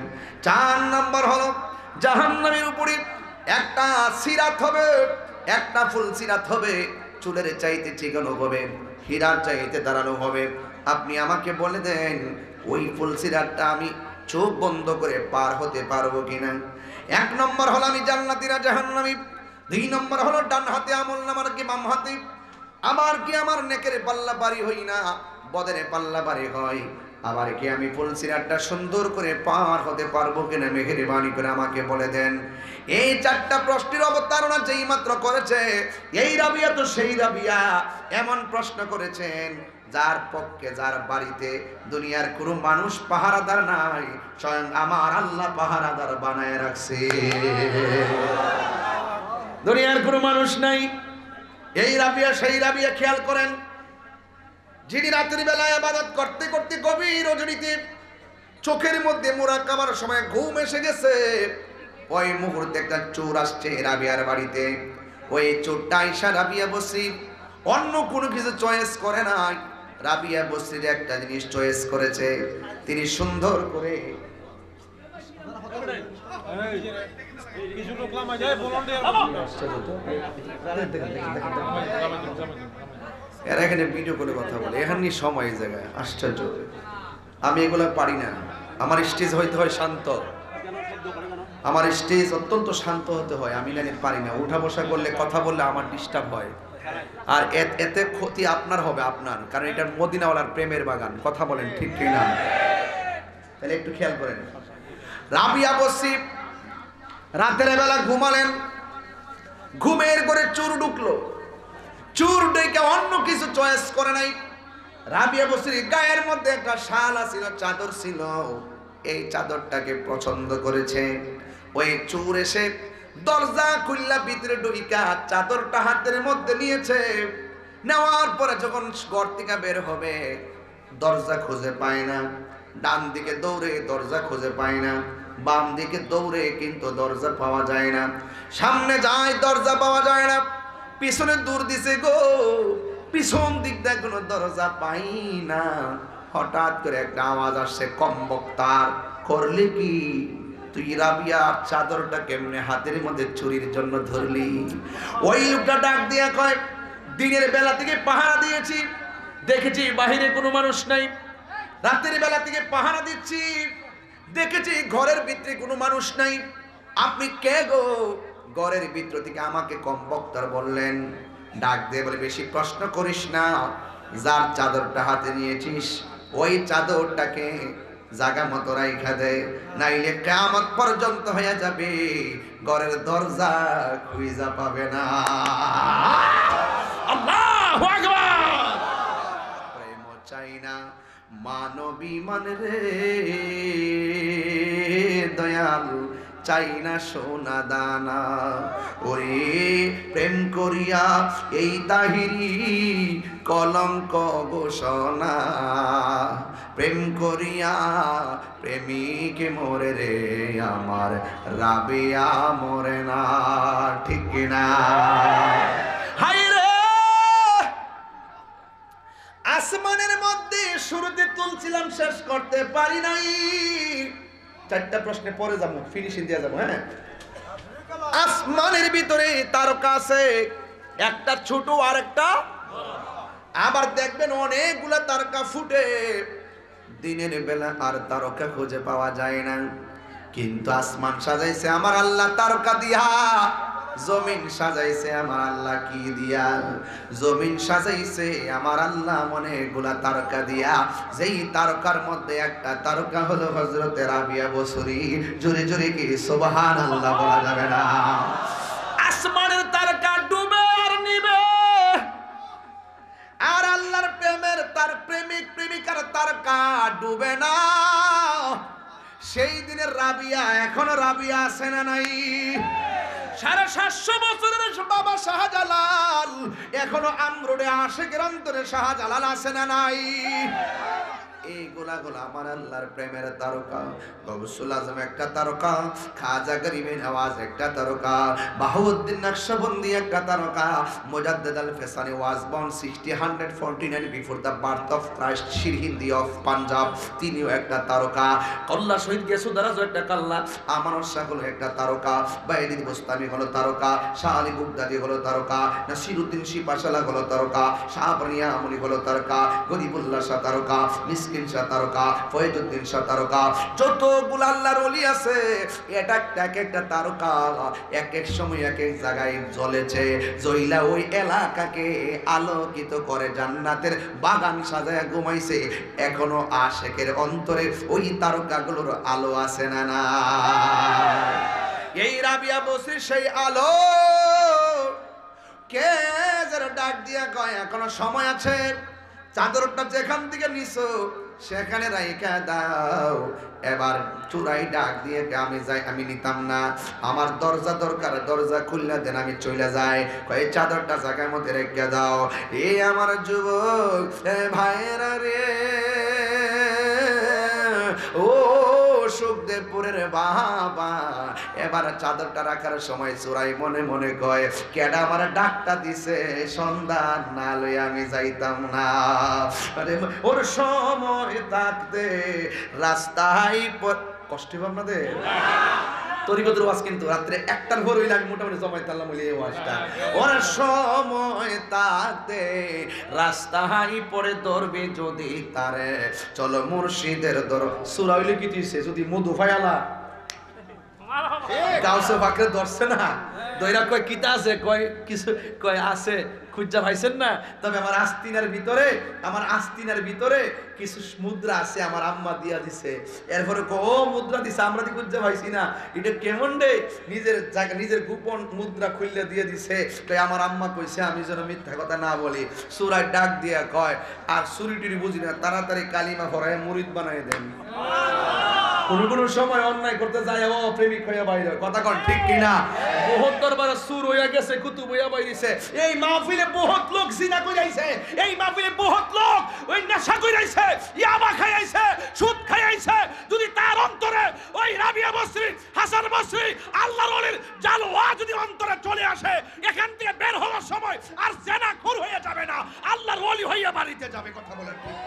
4 নম্বর হলো জাহান্নামের উপরে একটা সিরাত হবে, একটা ফুল সিরাত হবে, চুলের চাইতে চিকন হবে, হীরার চাইতে দাঁড়ানো হবে। আপনি আমাকে বলে দেন ওই ফুল সিরাতটা আমি চোখ বন্ধ করে পার হতে পারবো কিনা? 1 নম্বর হলো আমি জান্নাতি না জাহান্নামী। 2 নম্বর হলো ডান হাতে আমল নামার কি বাম হাতে? আবার কি আমার নেকের পাল্লা বাড়ি হই না বদের পাল্লা বাড়ি হয়? আবার কি আমি ফুল সিরাতটা সুন্দর করে পার হতে পারবো কিনা? মেহেরবানি করে আমাকে বলে দেন। এই 4টা প্রশ্নের অবতারণা যেই মাত্র করেছে এই রাবিয়া তো সেই রাবিয়া, এমন প্রশ্ন করেছেন যার পক্ষে, যার বাড়িতে দুনিয়ার কোনো মানুষ পাহারাদার নাই, স্বয়ং আমার আল্লাহ পাহারাদার বানায় রাখছে। দুনিয়ার কোনো মানুষ নাই। এই রাবিয়া সেই রাবিয়া। খেয়াল করেন, যিনি রাতের বেলায় ইবাদত করতে করতে গভীর রজনীতে চোখের মধ্যে মুরাকাবার সময় ঘুম এসে গেছে, ওই মুহূর্তে একটা চোর আসছে রাবিয়ার বাড়িতে। ওই চোরটা আইসা রাবিয়া বসরি অন্য কোনো কিছু চয়েস করে নাই, রাবিয়া বসরির একটা জিনিস চয়েস করেছে। তিনি সুন্দর করে এরা এখানে ভিডিও করে কথা বলে, এখানে সময় জায়গায় আশ্চর্য। আমি এগুলো পারি না। আমার স্টেজ হইতে হয় শান্ত, আমার স্টেজ অত্যন্ত শান্ত হতে হয়। আমি লাইনে পারি না, উঠা বসা করলে কথা বললে আমার ডিস্টার্ব হয়। আর এতে ক্ষতি আপনার হবে, আপনার, কারণ এটা মদিনাওয়ালার প্রেমের বাগান, কথা বলেন ঠিক কি না? তাহলে একটু খেয়াল করেন। রাবিয়া বসরি রাতের বেলা ঘুমালেন, ঘুমের করে চোর ঢুকলো। চোর ডেকে অন্য কিছু চয়েস করে নাই। রাবিয়া বসরি গায়ের মধ্যে একটা শাল ছিল, চাদর ছিল, এই চাদরটাকে পছন্দ করেছে। ওই চোর এসে দরজা খুললা ভিতরে ঢুইকা চাদরটা হাতের মধ্যে নিয়েছে। নেওয়ার পরে যখন ঘর থেকে বের হবে দরজা খুঁজে পায় না। ডান দিকে দৌড়ে দরজা খুঁজে পায় না, বাম দিকে দৌড়ে কিন্তু দরজা পাওয়া যায় না। সামনে যায় দরজা পাওয়া যায় না, পিছনে দূর দিছে গো, পিছন দিক দিয়ে কোনো দরজা পাই না। হঠাৎ করে একটা আওয়াজ আসছে, কমবক্তার করলি কি তুই? রাবিয়ার চাদরটা কেমনে হাতের মধ্যে চুরির জন্য ধরলি? ওই লোকটা ডাক দিয়া কয়, দিনের বেলা থেকে পাহারা দিয়েছি, দেখেছি বাহিরে কোনো মানুষ নাই। রাতের বেলা থেকে পাহারা দিচ্ছি, দেখেছি ঘরের ভিতরে কোনো মানুষ নাই। আপনি কে গো? ঘরের ভিতর থেকে আমাকে কমবক্তার বললেন। ডাক দিয়ে বলে, বেশি প্রশ্ন করিস না, যার চাদরটা হাতে নিয়েছিস ওই চাদরটাকে জায়গা মতো রাইখা দে, নাইলে কিয়ামত পর্যন্ত হয়ে যাবে, ঘরের দরজা খুঁজা পাবে না। আল্লাহু আকবার। প্রেম চাই না মানবী মান রে দয়াল, চাই না সোনা দানা। ওরে প্রেম করিয়া এই তাহিরি কলঙ্ক ঘোষণা, প্রেম করিয়া প্রেমিক মরে রে আমার রাবিয়া মরে না, ঠিক না? হাই রে আসমানের মধ্যে শুরুতে তুলছিলাম, শেষ করতে পারি নাই। 4টা প্রশ্নে পরে যাবো, ফিনিশিং দিয়ে যাবো। হ্যাঁ, আসমানের ভিতরে তারকা আছে, একটা ছোট আর একটা, আবার দেখবেন অনেকগুলা তারকা ফুটে। দিনের বেলা আর তারকা খুঁজে পাওয়া যায় না, কিন্তু আসমান সাজাইছে আমার আল্লাহ তারকা দিয়া। জমিন সাজাইছে আমার আল্লাহ কি দিয়া? জমিন সাজাইছে আমার আল্লাহ অনেকগুলা তারকা দিয়া। যেই তারকার মধ্যে একটা তারকা হলো হযরতে রাবিয়া বসরি। জোরে জোরে কি সুবহানাল্লাহ বলা যাবে না? আসমানের তারকা ডুবে আর নিবে, আর আল্লাহর প্রেমের তার প্রেমিক প্রেমিকার তারকা ডুবে না। সেই দিনের রাবিয়া এখনো রাবিয়া আছে না নাই? 750 বছরের বাবা শাহজালাল এখনো আমরুডে আশিকের অন্তরে শাহজালাল আছে না নাই? এইগুলা আমার আল্লাহর প্রেমের তারকা। গৌসুল আজম একটা তারকা, খাজা গরিবে নওয়াজ একটা তারকা, বাহাউদ্দিন নকশবন্দি একটা তারকা, Mujaddid Al Alfesani was born 149 before the birth of Christ, Sirhindi of Punjab, তিনিও একটা তারকা। কল্লা শহীদ গেসুদারাজ একটা কাল্লা, আমানত শাহ হলো একটা তারকা, বাইদিন গোস্তামি হলো তারকা, শাহ আলী বুগদাদি হলো তারকা, নাসিরউদ্দিন শিপাশালা হলো তারকা, শাহ বানিয়া আমলি হলো তারকা, গরিবুল্লাহ শাহ তারকা, মিসকিন শাহ তারকা, ফয়জুদ্দিন শাহ তারকা। যতগুলো আল্লাহর ওলি আছে এটা এক একটা তারকা এক এক সময় এক এক জায়গায় জ্বলেছে, জইলা ওই এলাকাকে আলোকিত করে, জান্নাতের বাগান সাজায় ঘুমাইছে। এখনো আশিকের অন্তরে ওই তারকাগুলোর আলো আছে না না? এই রাবিয়া বসির সেই আলো কে যারা ডাক দিয়া কয় এখনো সময় আছে, চাদরটা যেখান থেকে নিছো সেখানে রাইখা দাও। এবার চুরাই ডাক দিয়ে আমি যাই, আমি নিতাম না, আমার দরজা দরকার, দরজা খুললে দেন, আমি চলে যাই। কয় চাদরটা জায়গার মধ্যে রেখে দাও। এই আমার যুবক ভাইয়েরা রে, ও সুখদেবপুরের বাবা, এবার চাদরটা রাখার সময় চোরাই মনে মনে কয় কেডা আমার ডাকটা দিছে, সন্ধান না লই আমি যাইতাম না। আরে ওর সময় থাকতে রাস্তায় কষ্ট হবে আপনাদের? তরিকতের ওয়াজ কিন্তু রাত্রে 1টার পর হইলে আমি মোটামুটি জমাইতে আল্লাহ বলি এই ওয়াজটা। ওর সময় থাকতে রাস্তায় পরে ধরবে যদি তারে, চলো মুর্শিদের দর। সূরা হইলে কি দিছে? যদি মধু ফায়ালা কাউসে ফাকরে ধরছে না, দইরা কয় কিতা আছে, কয় কিছু কয় আছে, খুঁজা পাইছেন না? তবে আমার আস্তিনার ভিতরে কিছু মুদ্রা আছে, আমার আম্মা দিয়া দিছে। এরপরে ও মুদ্রা দিছে, আমরা দি খুঁজা পাইছি না, এটা কেমন রে? নিজের জায়গা নিজের গোপন মুদ্রা খুললে দিয়ে দিছে। তাই আমার আম্মা কইছে আমি যেন মিথ্যা কথা না বলি। সূরায় ডাক দিয়া কয়, আর চুরি টুরি বুঝি না, তাড়াতাড়ি কালিমা পড়ায় মুরিদ বানায় দেন। কোন সময় অন্যায় করতে যায় ও প্রেমিক হইয়া বাইরে, কথা কন ঠিক কিনা? বহুত দরবারে সুর হইয়া গেছে, কুতুব হইয়া বাইরেছে। এই মাহফিলে বহুত লোক জিনা কইরাইছে, এই মাহফিলে বহুত লোক ওই নেশা কইরাইছে, ইয়াবা খাইছে, সুদ খাইছে। যদি তার অন্তরে ওই রাবিয়া বসরি, হাসান বসরি, আল্লাহর ওলির জালওয়া যদি অন্তরে চলে আসে, এখান থেকে বের হওয়ার সময় আর জেনাখোর হয়ে যাবে না, আল্লাহর ওলি হইয়া বাড়িতে যাবে। কথা বলেন ঠিক?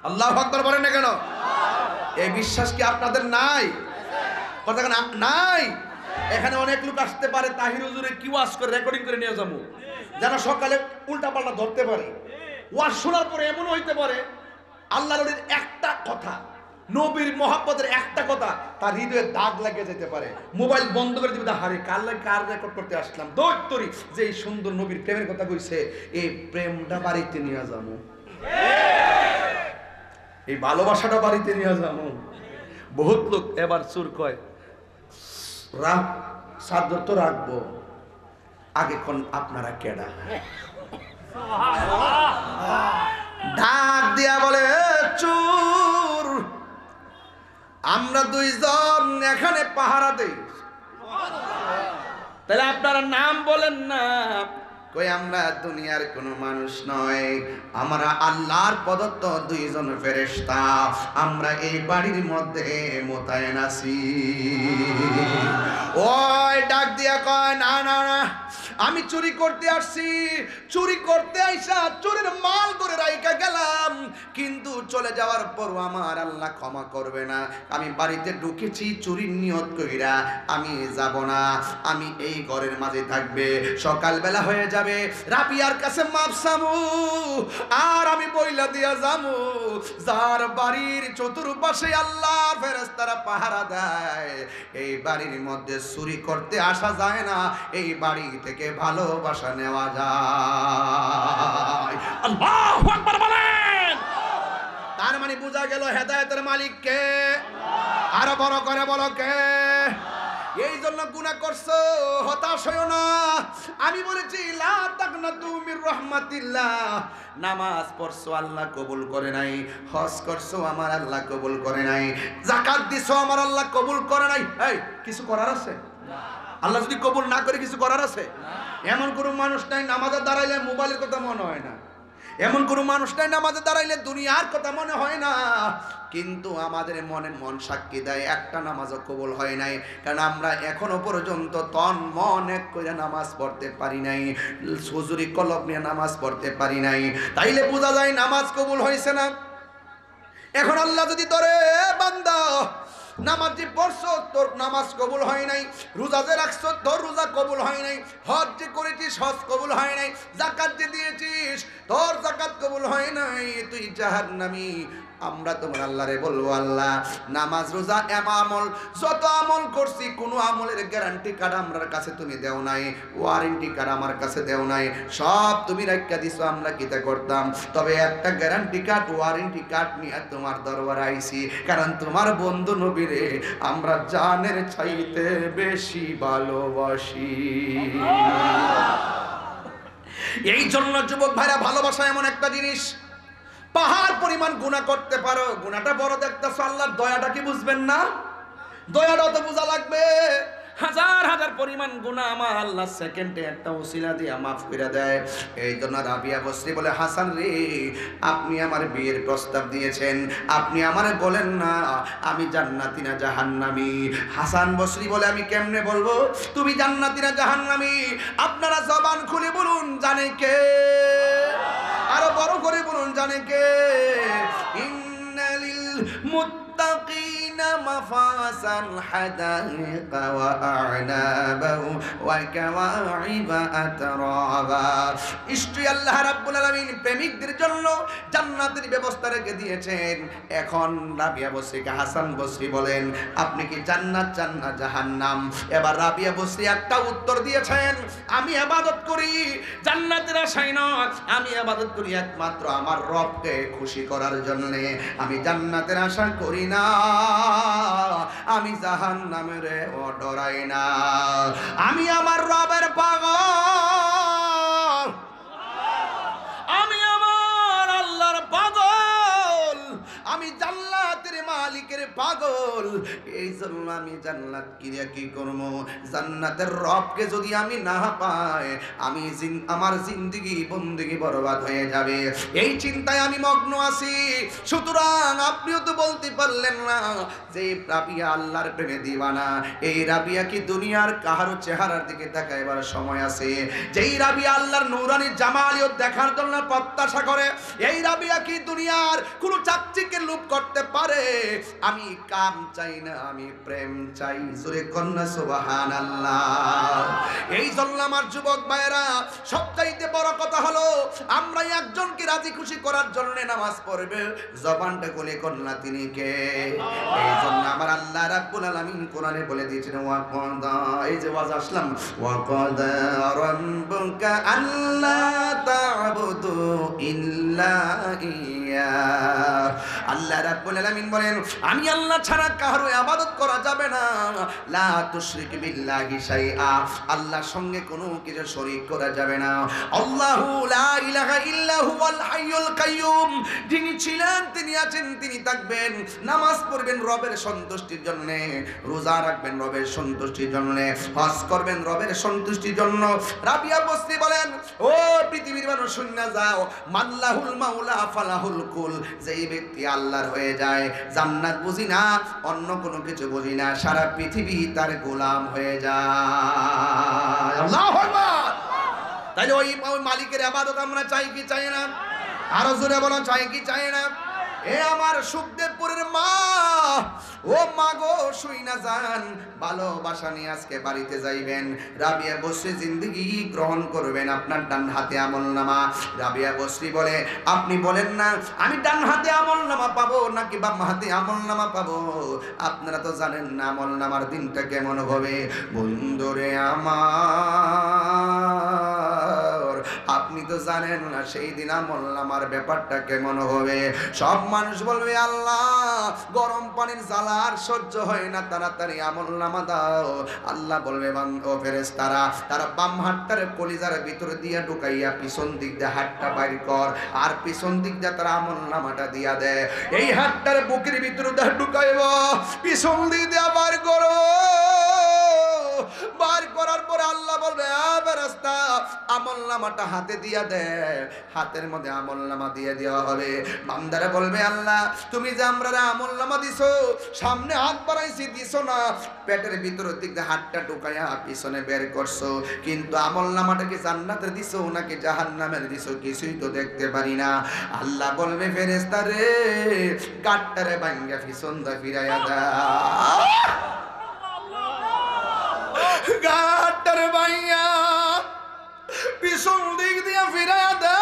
আল্লাহু আকবার বলেন না কেন? এই বিশ্বাস কি আপনাদের নাই? কথা কেন নাই? এখানে অনেক লোক আসতে পারে, তাহির হুজুরে কি ওয়াজ করে রেকর্ডিং করে নিয়ে যাবো, যেন সকালে উল্টা পাল্টা ধরতে পারে। ওয়াজ শোনার পরে এমন হইতে পারে আল্লাহর ওলির একটা কথা, নবীর মহব্বতের একটা কথা তার হৃদয়ে দাগ লাগিয়ে যেতে পারে। মোবাইল বন্ধ করে দিবে, হারে কার রেকর্ড করতে আসলাম, দৌড়তরি যে এই সুন্দর নবীর প্রেমের কথা কইছে, এই প্রেমটা বাড়িতে নিয়ে যাবো, এই ভালোবাসাটা বাড়িতে নিয়ে যাবো। বহুত লোক এবার চুর কয় চাদর তো রাখবো, আগে কোন আপনারা কেডা? ডাক দিয়া বলে চুর, আমরা দুইজন এখানে পাহারা দেই, তাহলে আপনারা নাম বলেন না। কই আমরা দুনিয়ার কোনো মানুষ নয়, আমরা আল্লাহর প্রদত্ত দুইজন ফেরেশতা, আমরা এই বাড়ির মধ্যে মোতায়েন আছি। ওই ডাক দিয়া কয় না না না, আমি চুরি করতে আসছি, চুরি করতে আইসা চোরের মাল করে রাইকা গেলাম, কিন্তু চলে যাওয়ার পর আমার আল্লাহ ক্ষমা করবে না। আমি বাড়িতে ঢুকেছি চুরির নিয়ত কইরা, আমি যাব না, আমি এই ঘরের মাঝে থাকবে। সকালবেলা হয়ে যাবে, রাবিয়ার কাছে মাপ চামু, আর আমি বইলা দিয়া যামু যার বাড়ির চতুর্পাশে আল্লাহর ফেরেশতারা পাহারা দেয়, এই বাড়ির মধ্যে চুরি করতে আসা যায় না, এই বাড়ি থেকে ভালোবাসা নেওয়া যায়। আল্লাহু আকবার বলেন। তার মানে বোঝা গেল হেদায়েতের মালিক কে? আরো বড় করে বলো কে? এই জন্য গুনাহ করছো, হতাশ হইও না। আমি বলেছি লা তাকনাতু মির রাহমাতিল্লাহ। নামাজ পড়ছো আল্লাহ কবুল করে নাই, হজ করছো আমার আল্লাহ কবুল করে নাই, যাকাত দিছো আমার আল্লাহ কবুল করে নাই। এই কিছু করার আছে? আল্লাহ যদি কবুল না করে কিছু করার আছে? এমন কোনো মানুষ নাই নামাজে দাঁড়াইলে মোবাইলের কথা মনে হয় না, এমন কোনো মানুষ নাই নামাজে দাঁড়াইলে দুনিয়ার কথা মনে হয় না। কিন্তু আমাদের মন সাক্ষী দেয় একটা নামাজও কবুল হয় নাই, কারণ আমরা এখনো পর্যন্ত তন মন এক করে নামাজ পড়তে পারি নাই, হুজুরি কলম নিয়ে নামাজ পড়তে পারি নাই। তাইলে বোঝা যায় নামাজ কবুল হয়েছে না। এখন আল্লাহ যদি তোরে বান্দা নামাজ যে পড়ছো তোর নামাজ কবুল হয় নাই, রোজা যে রাখছো তোর রোজা কবুল হয় নাই, হজ যে করেছিস হজ কবুল হয় নাই, যাকাত যে দিয়েছিস তোর যাকাত কবুল হয় নাই, তুই জাহান্নামী। আমরা তোমার আল্লাহরে বলবো, আল্লাহ নামাজ রোজা আমল যত আমল করছি কোনো আমলের গ্যারান্টি কার্ড আমার কাছে তুমি দেও নাই, ওয়ারেন্টি কার্ড আমার কাছে দেও নাই, সব তুমি রাখা দিছো, আমরা কিতা করতাম? তবে একটা গ্যারান্টি কার্ড ওয়ারেন্টি কার্ড নিয়ে তোমার দরবারে আইছি, কারণ তোমার বন্ধু নবীরে আমরা জানের চাইতে বেশি ভালোবাসি। এই জন্য যুবক ভাইরা, ভালোবাসা এমন একটা জিনিস, পাহাড় পরিমাণ গুনাহ করতে পারো, গুনাহটা বড় দেখতেছো, আল্লাহর দয়াটা কি বুঝবেন না? দয়াটাও তো বোঝা লাগবে। হাজার হাজার পরিমাণ গুনাহ আমার আল্লাহ সেকেন্ডে একটা ওসিলা দিয়ে মাফ করে দেয়। এই জন্য রাবিয়া বসরি বলে, হাসান রে, আপনি আমার বিয়ের প্রস্তাব দিয়েছেন, আপনি আমারে বলেন না আমি জান্নাতি না জাহান্নামী। হাসান বসরি বলে, আমি কেমনে বলবো তুমি জান্নাতি না জাহান্নামী? আপনারা জবান খুলে বলুন, জানে কে? আরো বড় করে বলুন, জানে কে? ইন্নালিল মুত্তাকিনা মাফাসান হাদাইকা ওয়া আ'নাবা ওয়া কাওয়াইবা আতরাবা। ইষ্টি আল্লাহ রাব্বুল আলামিন প্রেমিকদের জন্য জান্নাতের ব্যবস্থা রেখে দিয়েছেন। এখন রাবিয়া বসরিকে হাসান বসরি বলেন, আপনি কি জান্নাত চান না জাহান্নাম? এবার রাবিয়া বসরি একটা উত্তর দিয়েছেন, আমি ইবাদত করি জান্নাতের আশায় নয়, আমি ইবাদত করি একমাত্র আমার রবকে খুশি করার জন্য, আমি জান্নাতের আশা করি না, আমি জাহান্নামের ডরাই না, আমি আমার রবের পাগল, আমি আমার আল্লাহর পাগল, আমি জান্নাতের মালিকের পাগল। এই জন্য আমি জান্নাত কিরিয়া কি করব? জান্নাতের রবকে যদি আমি না পাই, আমি আমার জিন্দেগি বন্দেগি বরবাদ হয়ে যাবে, এই চিন্তায় আমি মগ্ন আছি। সুতরাং আপনিও তো বলতে পারলেন না যে রাবিয়া আল্লাহর প্রেমে দিওয়ানা। এই রাবিয়া কি দুনিয়ার কাহারো চেহারার দিকে তাকাইবার সময় আছে? যেই রাবিয়া আল্লাহর নূরানি জামালিয়ত দেখার জন্য প্রত্যাশা করে, এই রাবিয়া কি দুনিয়ার কোন চাকচিকে লুপ করতে পারে? আমি কাম চাই না, আমি প্রেম চাই। জোরে কন্যা সুবহানাল্লাহ। এই জন্য আমার যুবক ভাইরা, সবচাইতে বড় কথা হলো আমরা একজনকে রাজি খুশি করার জন্য নামাজ পড়বে, জবানটা খুলে কন্যা তিনি কে? এই জন্য আমার আল্লাহ রাব্বুল আলামিন কোরআনে বলে দিয়েছেন, ওয়া কাদা, এই যে ওয়াজ আসলাম, ওয়া কাদা রাব্বুকা আল্লা তা'বুদু ইল্লা ইয়া। আল্লাহ রাব্বুল আলামিন বলেন, আমি আল্লাহ ছাড়া কারো ইবাদত করা যাবে না, লা তুশরিক বিল্লাহি শাইআ, আল্লাহর সঙ্গে কোনো কিছু শরীক করা যাবে না। আল্লাহু লা ইলাহা ইল্লা হুয়াল হাইয়ুল কাইয়ুম, যিনি ছিলেন তিনি আছেন তিনি থাকবেন। নামাজ পড়বেন রবের সন্তুষ্টির জন্য, রোজা রাখবেন রবের সন্তুষ্টির জন্য, হজ করবেন রবের সন্তুষ্টির জন্য। রাবিয়া বসরি বলেন, ও পৃথিবীর মানুষ শুনে যাও, মাল্লাহুল মাওলা ফালাহুল কুল, যেই ব্যক্তি আল্লাহর হয়ে যায়, জান্নাত বুঝি না, অন্য কোনো কিছু বুঝি না, সারা পৃথিবী তার গোলাম হয়ে যায়। আল্লাহু আকবার। তাহলে ওই মালিকের ইবাদত আমরা চাই কি চাই না? আরো জোরে বলো, চাই কি চাই না? এ আমার সুখদেবপুরের মা, ও মা গো শুই না যান, ভালোবাসা নিয়ে আজকে বাড়িতে যাইবেন। রাবিয়া বসরি জিন্দেগি গ্রহণ করবেন, আপনার ডান হাতে আমলনামা। রাবিয়া বসরি বলে, আপনি বলেন না আমি ডান হাতে আমলনামা পাবো নাকি বাম হাতে আমলনামা পাবো? আপনারা তো জানেন না আমলনামার দিনটা কেমন হবে। বন্ধুরে আমার, আপনি তো জানেন না সেই দিন আমলনামার ব্যাপারটা কেমন হবে। সব মানুষ বলবে আল্লাহ গরম পানির জ্বালা আর সহ্য হয় না, তাড়াতাড়ি আমলনামা দাও। আল্লাহ বলবে ও ফেরেশতারা, তারা বাম হাতটারে কলিজার ভিতরে দিয়ে ঢুকাইয়া পিছন দিক দিয়ে হাতটা বাইর কর, আর পিছন দিক দিয়ে তারা আমলনামাটা দিয়া দেয়। এই হাতটারে বুকের ভিতরে ঢুকাইব, পিছন দিক দিয়ে বাইর করো। বার করার পরে আল্লাহ বলবে ফেরেশতা আমলনামাটা হাতে দিয়া দে। হাতের মধ্যে আমলনামা দিয়ে দেওয়া হবে। বান্দারা বলবে আল্লাহ তুমি যে আমরা আমলনামা দিছো, সামনে হাত বাড়াইছি দিছো না, পেটের ভিতরের দিক দিয়ে হাতটা ঢুকাইয়া পিছনে বের করছো, কিন্তু আমলনামাটা কি জান্নাতের দিছো নাকি জাহান্নামের দিছো কিছুই তো দেখতে পারি না। আল্লাহ বলবে ফেরেশতা রে গাটটারে ভাঙ্গা পিছন দা ফিরাইয়া দাও, গাটটারে ভাঙ্গা পিছন দিক দিয়ে ফিরাইয়া দে।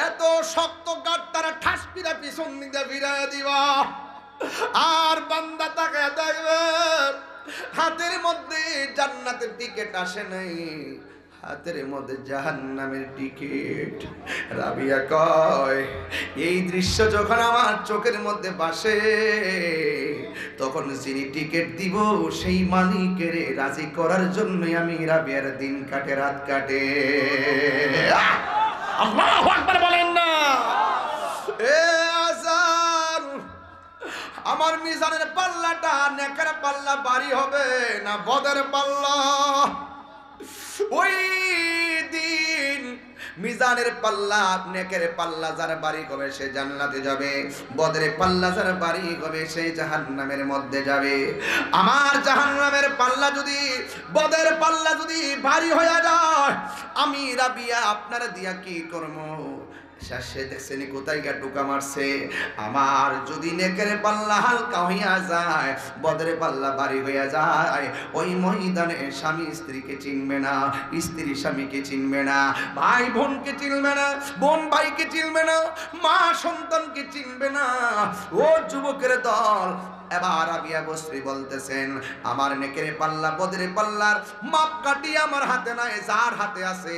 এত শক্ত গাটটারে ঠাস পিরা পিছন দিক দিয়ে ফিরাইয়া দিবা। আর বান্দা তাকায় দেখবে হাতের মধ্যে জান্নাতের টিকিট আসে নাই, হাতের মধ্যে জাহান্নামের টিকিট। রাবিয়া কয় এই দৃশ্য যখন আমার চোখের মধ্যে ভাসে, তখন যিনি টিকিট দিব সেই মালিকের রাজি করার জন্য আমি রাবিয়ার দিন কাটে রাত কাটে। আল্লাহু আকবার বলেন না। এ আজান, আমার মিজানের পাল্লাটা নেকের পাল্লা ভারী হবে না বদের পাল্লা? ওই দিন মিজানের পাল্লা নেকের পাল্লা যার বাড়ি হবে সে জান্নাতে যাবে, বদের পাল্লা যার বাড়ি হবে সে জাহান্নামের মধ্যে যাবে। আমার জাহান্নামের পাল্লা যদি বদের পাল্লা যদি ভারী হয়ে যায়, আমি রাবিয়া আপনারা দিয়া কি করবো? শেষে দেখছেন কোথায় গা টোকা মারছে। আমার যদি নেকের পাল্লা হালকা হইয়া যায়, বদরে পাল্লা ভারী হইয়া যায়, ওই ময়দানে স্বামী স্ত্রীকে চিনবে না, স্ত্রী স্বামীকে চিনবে না, ভাই বোনকে চিনবে না, বোন ভাইকে চিনবে না, মা সন্তানকে চিনবে না। ও যুবকের দল, এবার রাবিয়া বসরি বলতেছেন আমার নেকের পাল্লা বদরে পাল্লার মাপ কাটি আমার হাতে নাই, যার হাতে আছে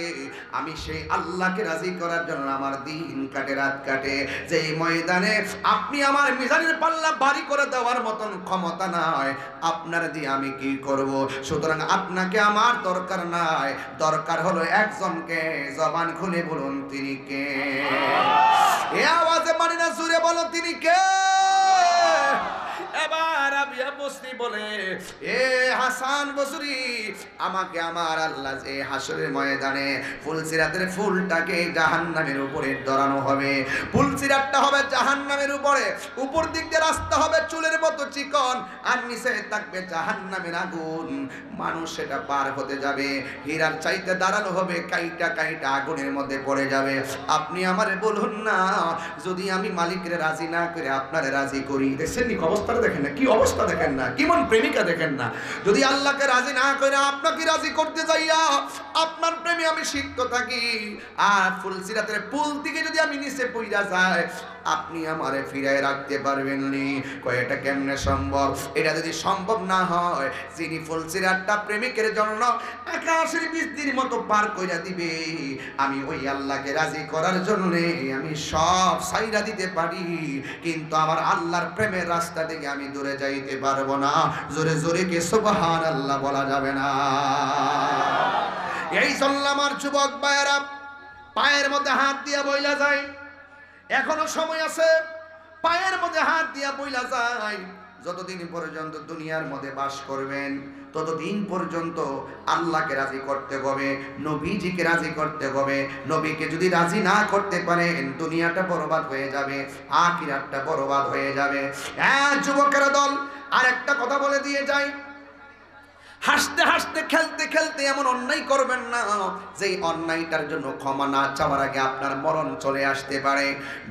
আমি সেই আল্লাহকে রাজি করার জন্য আমার দিন কাটে রাত কাটে। যেই ময়দানে আপনি আমার মিজানের পাল্লা ভারী করে দেওয়ার মতন ক্ষমতা নাই, আপনার দিয়ে আমি কি করব? সুতরাং আপনাকে আমার দরকার নাই, দরকার হলো একজনকে। জবান খুলে বলুন তিনি কে? এ আওয়াজে মানি না, জুড়ে বলো তিনি কে? এবার রাবিয়া বসরি বলে এ হাসান বসরি, আমাকে আমার আল্লাহ যে হাসরের ময়দানে ফুলসিরাতের ফুলটাকে জাহান্নামের উপরে ধরানো হবে। ফুলসিরাতটা হবে জাহান্নামের উপরে, উপর দিক দিয়ে রাস্তা হবে চুলের মতো চিকন, আর নিচে থাকবে জাহান্নামের আগুন। মানুষ সেটা পার হতে যাবে, হীরার চাইতে দাঁড়ানো হবে, কাইটা কাইটা আগুনের মধ্যে পড়ে যাবে। আপনি আমারে বলুন না, যদি আমি মালিকের রাজি না করে আপনারে রাজি করি, দেখছেন নি অবস্থাটা দেখেন না, কি অবস্থা দেখেন না, কেমন প্রেমিকা দেখেন না। যদি আল্লাহকে রাজি না করে আপনাকে রাজি করতে যাইয়া আপনার প্রেমে আমি সিক্ত থাকি, আর ফুলসিরাতের পুল থেকে যদি আমি নিচে পইরা যাই, আপনি আমারে ফিরায় রাখতে পারবেন নি। কয়টা কেমনে সম্ভব? এটা যদি সম্ভব না হয়, যিনি ফুলসিরাতটা প্রেমিকের জন্য আকাশের বৃষ্টির মতো পার কইরা দিবে, আমি ওই আল্লাহকে রাজি করার জন্য আমি সব সাইরা দিতে পারি, কিন্তু আমার আল্লাহর প্রেমের রাস্তা থেকে আমি দূরে যাইতে পারবো না। জোরে জোরে কে সুবহানাল্লাহ বলা যাবে না? এই জন্য আমার যুবক ভাইয়েরা পায়ের মধ্যে হাত দিয়া বইলা যায়, এখনো সময় আছে, পায়ের মধ্যে হাত দিয়া বইলা যায়। যতদিন পর্যন্ত দুনিয়ার মধ্যে বাস করবেন, ততদিন পর্যন্ত আল্লাহকে রাজি করতে হবে, নবীজিকে রাজি করতে হবে। নবীকে যদি রাজি না করতে পারেন, দুনিয়াটা বরবাদ হয়ে যাবে, আখিরাতটা বরবাদ হয়ে যাবে। যুবকের দল, আর একটা কথা বলে দিয়ে যাই, হাসতে হাসতে খেলতে খেলতে এমন অন্যায় করবেন না যেই অন্যায়টার জন্য ক্ষমা না চাওয়ার আগে আপনার মরণ চলে আসতে পারে।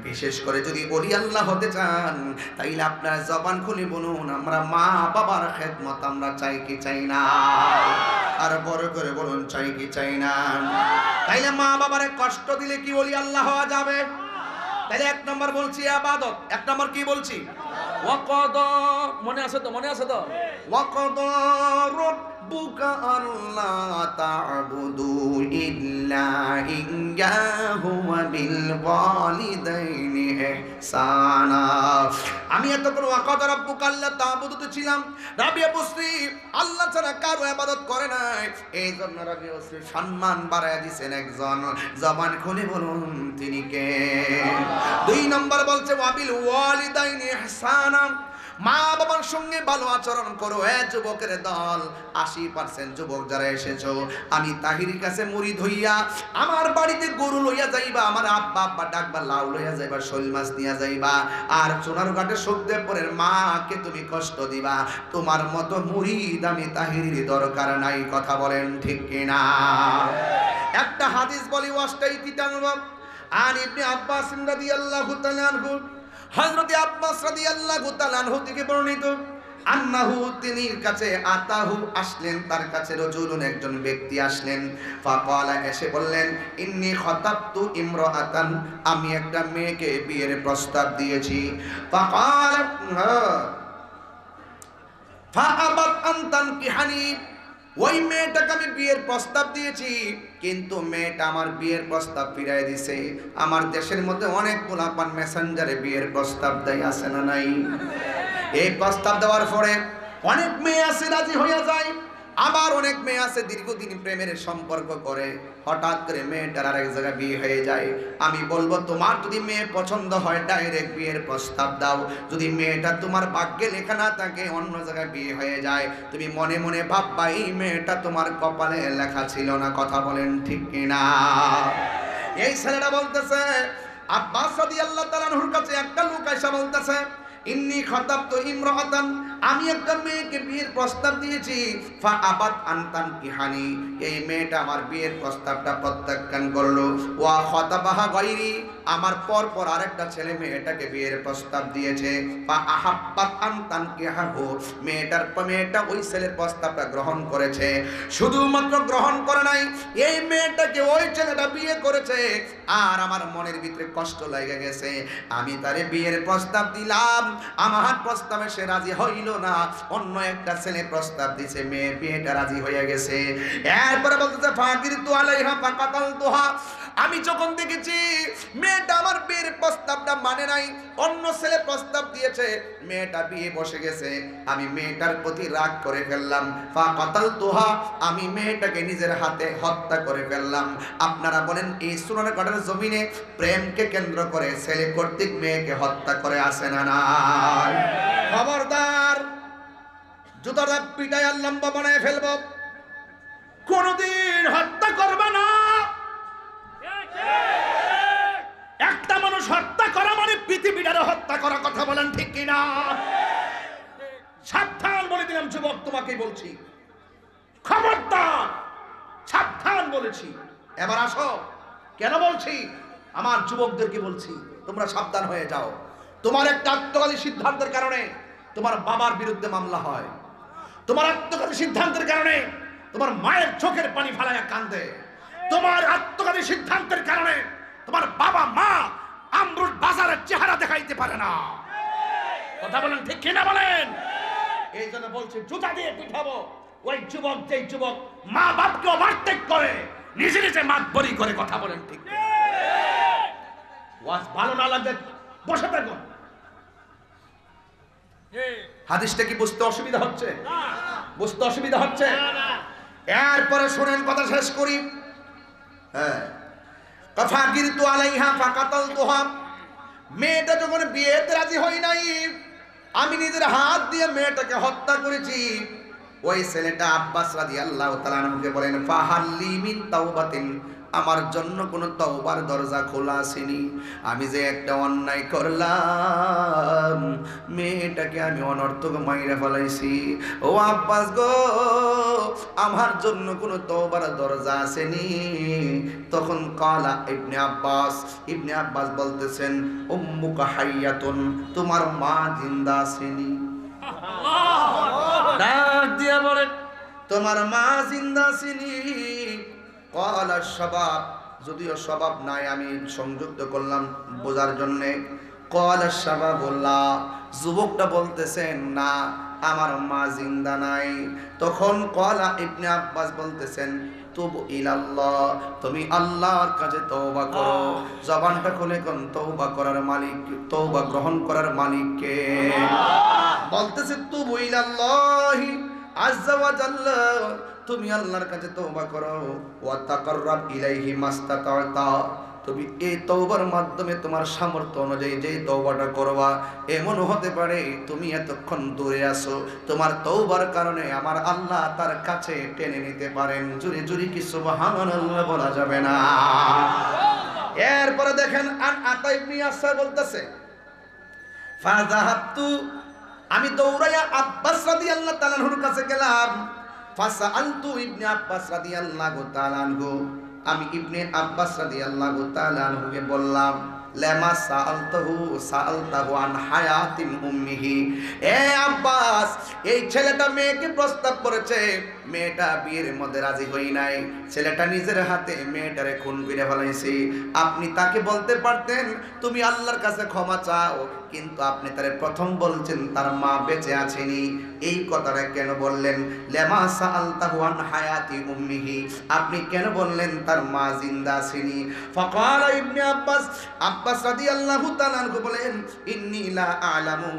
বিশেষ করে যদি ওলি আল্লাহ হতে চান তাইলে আপনার জবান খুলে বলুন, আমরা মা বাবার খেদমত আমরা চাই কি চাই না? আর বড় করে বলুন, চাই কি চাই না? তাইলে মা বাবারে কষ্ট দিলে কি ওলি আল্লাহ হওয়া যাবে? তাইলে এক নম্বর বলছি ইবাদত, এক নম্বর কি বলছি? ওয়াকাদা, মনে আছে তো? মনে আছে তো? ওয়াকাদা রাব্বুকা আল্লা তা'বুদু ইল্লা ইয়্যাহু ওয়া বিল ওয়ালিদাইনি ইহসানা। আমি এতক্ষণ ওয়াকাদা রাব্বুকা আল্লা তা'বুদু ছিলাম, রাবিয়া বসরি আল্লাহ ছাড়া কারো ইবাদত করে নাই, এই জন্য রাবিয়া বসরি সম্মান বাড়ায় দিয়েছেন একজন। জবান খুলে বলুন তিনি কে? দুই নম্বর বলছে ওয়াবিল ওয়ালিদাইনি ইহসানা, মা বাবার সঙ্গে ভালো আচরণ করো। যুবকের দল 80% যুবক যারা এসেছো, আমি তাহিরির কাছে মুড়ি ধইয়া আমার বাড়িতে গরু লইয়া যাইবা, আমার আব্বা আব্বা ডাকবা, লাউ লইয়া যাইবা, শোল মাছ নিয়ে যাইবা, আর সোনারঘাটে সুখদেবপুরের মাকে তুমি কষ্ট দিবা। তোমার মতো মুরিদ আমি তাহিরির দরকার নাই। কথা বলেন ঠিক কিনা? একটা হাদিস বলি ওয়াসটাই তিতানব আর ইবনে আব্বাস রাদিয়াল্লাহু তাআলা আনহু, হযরত আব্বাস রাদিয়াল্লাহু তাআলা আনহু থেকে বর্ণিত, আন্নাহু তিনির কাছে আতাহু আসলেন, তার কাছে রাজুলুন একজন ব্যক্তি আসলেন, ফাকালা এসে বললেন, ইন্নী খাতাবতু ইমরাআতান, আমি একটা মেয়েকে বিয়ের প্রস্তাব দিয়েছি। ফাকালা ফাআবাত আন তানকিহানি, ওই মেয়েটাকে আমি বিয়ের প্রস্তাব দিয়েছি কিন্তু মেয়েটা আমার বিয়ের প্রস্তাব ফিরাই দিছে। আমার দেশের মধ্যে অনেক গোলাপান মেসেঞ্জারে বিয়ের প্রস্তাব দেয়, আছে না নাই? এই প্রস্তাব দেওয়ার পরে অনেক মেয়ে আছে রাজি হয়ে যায়, আবার অনেক মেয়ে আছে দীর্ঘদিন প্রেমের সম্পর্ক করে, হঠাৎ করে মেয়েটার আরেক জায়গায় বিয়ে হয়ে যায়। আমি বলবো তোমার যদি মেয়ে পছন্দ হয় ডাইরেক্ট বিয়ের প্রস্তাব দাও। যদি মেয়েটা তোমার ভাগ্যে লেখা না থাকে, অন্য জায়গায় বিয়ে হয়ে যায়, তুমি মনে মনে ভাববা এই মেয়েটা তোমার কপালে লেখা ছিল না। কথা বলেন ঠিক কিনা? এই ছেলেটা বলতেছে, আব্বাস রাদিয়াল্লাহু তাআলা আনহুর কাছে একটা লোক এসে বলতেছে, ইন্নী খাতাবতু ইমরাআতান, আমি একটা মেয়েকে বিয়ের প্রস্তাব দিয়েছি, ফাআবাত আন তানকিহানি, এই মেয়েটা আমার বিয়ের প্রস্তাবটা প্রত্যাখ্যান করলো। ওয়া খাতাবাহা গায়রি, আমার পর পর আরেকটা ছেলে মেয়েটাকে বিয়ের প্রস্তাব দিয়েছে। ফাআহাব্বাত আন তানকিহাহু, মেয়েটা ওই ছেলের প্রস্তাবটা গ্রহণ করেছে। শুধুমাত্র গ্রহণ করে নাই, এই মেয়েটাকে ওই ছেলেটা বিয়ে করেছে। আর আমার মনের ভিতরে কষ্ট লেগে গেছে, আমি তারে বিয়ের প্রস্তাব দিলাম, আমার প্রস্তাবে সে রাজি হইল না, অন্য একটা ছেলে প্রস্তাব দিছে, মেয়ে বিয়েটা রাজি হয়ে গেছে। এরপরে বলতেছে, ফাকিরতু আলাইহা ফাকাতালতুহা, আমি যখন দেখেছি মেয়েটা আমার বিয়ের প্রস্তাবটা মানে নাই, অন্য ছেলে প্রস্তাব দিয়েছে, মেয়েটা বিয়ে বসে গেছে, আমি মেয়েটার প্রতি রাগ করে ফেললাম। ফাকাতালতুহা, আমি মেয়েটাকে নিজের হাতে হত্যা করে ফেললাম। আপনারা বলেন এই সোনারঘাটের জমিনে প্রেমকে কেন্দ্র করে ছেলে কর্তৃক মেয়েকে হত্যা করে আসে না নাই? খবরদার, জুতাটা পিটায় আর লম্বা বানায় ফেলবো, কোনদিন হত্যা করবে না। একটা মানুষ হত্যা করা মানে পৃথিবীটারে হত্যা করা। কথা বলেন ঠিক কিনা? সাবধান বলে দিলাম যুবক, তোমাকেই বলছি, খবরদার, সাবধান বলেছি। এবার আসো, কেন বলছি? আমার যুবকদেরকে বলছি, তোমরা সাবধান হয়ে যাও। তোমার একটা আত্মঘাতী সিদ্ধান্তের কারণে তোমার বাবার বিরুদ্ধে মামলা হয়, তোমার আত্মঘাতী সিদ্ধান্তের কারণে তোমার মায়ের চোখের পানি ফেলায় কান্দে, তোমার আত্মঘাতী সিদ্ধান্তের কারণে তোমার বাবা মা আমরুল বাজারের চেহারা দেখাইতে পারে না। কথা বলেন ঠিক কিনা বলেন? এই জন্য বলছি, জুতা দিয়ে পিঠাবো ওই যুবক, যেই যুবক মা বাপকে ওভারটেক করে, নিজে নিজে মাতবরি করে। কথা বলেন ঠিক? ওয়াজ ভালো না লাগবে বসে থাকুন। হাদিসটা কি বুঝতে অসুবিধা হচ্ছে? বুঝতে অসুবিধা হচ্ছে? এরপরে শুনেন, কথা শেষ করি। হ্যাঁ, ফাকিরতু আলাইহা ফাকাতালতুহা, মেয়েটা যখন বিয়েতে রাজি হয় নাই, আমি নিজের হাত দিয়ে মেয়েটাকে হত্যা করেছি। ওই ছেলেটা আব্বাস রাদিয়াল্লাহু তাআলা আনহুকে বলেন, ফাহাল্লি মিন তাওবাতিন, আমার জন্য কোনো তওবার দরজা খোলা আসেনি। আমি যে একটা অন্যায় করলাম, মেয়েটাকে আমি অনর্থক মাইরা ফেলাইছি। ও আব্বাস গো, আমার জন্য কোনো তওবার দরজা আসেনি। তখন কালা ইবনে আব্বাস বলতেছেন, উম্মুকা হাইয়াতুন, তোমার মা জিন্দা আসেনি। ডাক দিয়া বলেন, তোমার মা জিন্দা আসেনি। কালা সবাব, যদিও স্বভাব নাই, আমি সংযুক্ত করলাম বোঝার জন্যে। কালা সবাবুল্লাহ, যুবকটা বলতেছেন না, আমার মা জিন্দা নাই। তখন কালা ইবনে আব্বাস বলতেছেন, তুবু ইলাল্লাহ, তুমি আল্লাহর কাছে তওবা করো। জবানটা খুলে কোন তওবা করার মালিক, তওবা গ্রহণ করার মালিক কে? বলতেছে তুবু ইলাল্লাহি আযজা ওয়া জাল্লা, তুমি আল্লাহর কাছে তওবা করো। ওয়া তাকাররাব ইলাইহি মাস্তাতা'তা, তুমি এই তওবার মাধ্যমে তোমার সামর্থ্য অনুযায়ী যে তওবাটা করবা, এমন হতে পারে তুমি এতক্ষণ দূরে আছো, তোমার তওবার কারণে আমার আল্লাহ তার কাছে টেনে নিতে পারেন। জুরি জুরি কি সুবহানাল্লাহ বলা যাবে না? এরপরে দেখেন, আন আতা ইবনে ইয়াসার বলতেছে, ফাযাহাবতু, আমি দৌড়াইয়া আব্বাস রাদিয়াল্লাহু তাআলা আনহুর কাছে গেলাম। ফাসাআলতু ইবনে আব্বাস রাদিয়াল্লাহু তাআলা আনহু, আমি ইবনে আব্বাস রাদিয়াল্লাহু তাআলা আনহুকে বললাম, লামা সাআলতাহু আন হায়াতিন উম্মিহি, এ আব্বাস, এই ছেলেটা মেয়েকে প্রস্তাব করেছে, মেয়েটা বিয়ের মধ্যে রাজি হই নাই, ছেলেটা নিজের হাতে মেয়েটারে খুন করে ফেলাইছে। আপনি তাকে বলতে পারতেন তুমি আল্লাহর কাছে ক্ষমা চাও, কিন্তু আপনি তারে প্রথম বলছেন তার মা বেঁচে আছেনি। এই কথাটা কেন বললেন? লামা সাআলতাহু আন হায়াতি উম্মিহি, আপনি কেন বললেন তার মা জিন্দা আছেনি? ফাকালা ইবনে আব্বাস রাদিয়াল্লাহু তাআলা আনহু বলেন, ইন্নী লা আ'লামু,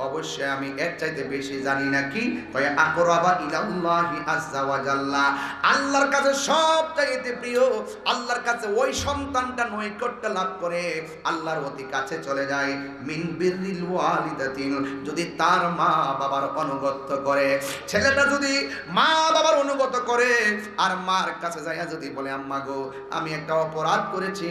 অবশ্যই আমি এর চাইতে বেশি জানি না। কি কয়? আকরাবা ইলাল্লাহি আযজা ওয়া জাল্লা, আল্লাহর কাছে সবচাইতে প্রিয়, আল্লাহর কাছে ওই সন্তানটা নৈকট্য লাভ করে, আল্লাহর অতি কাছে চলে যায়, মিন বিররিল ওয়ালিদাতিন, যদি তার মা বাবার অনুগত করে। ছেলেটা যদি মা বাবার অনুগত করে আর মার কাছে যায় যদি বলে, আম্মা গো, আমি একটা অপরাধ করেছি,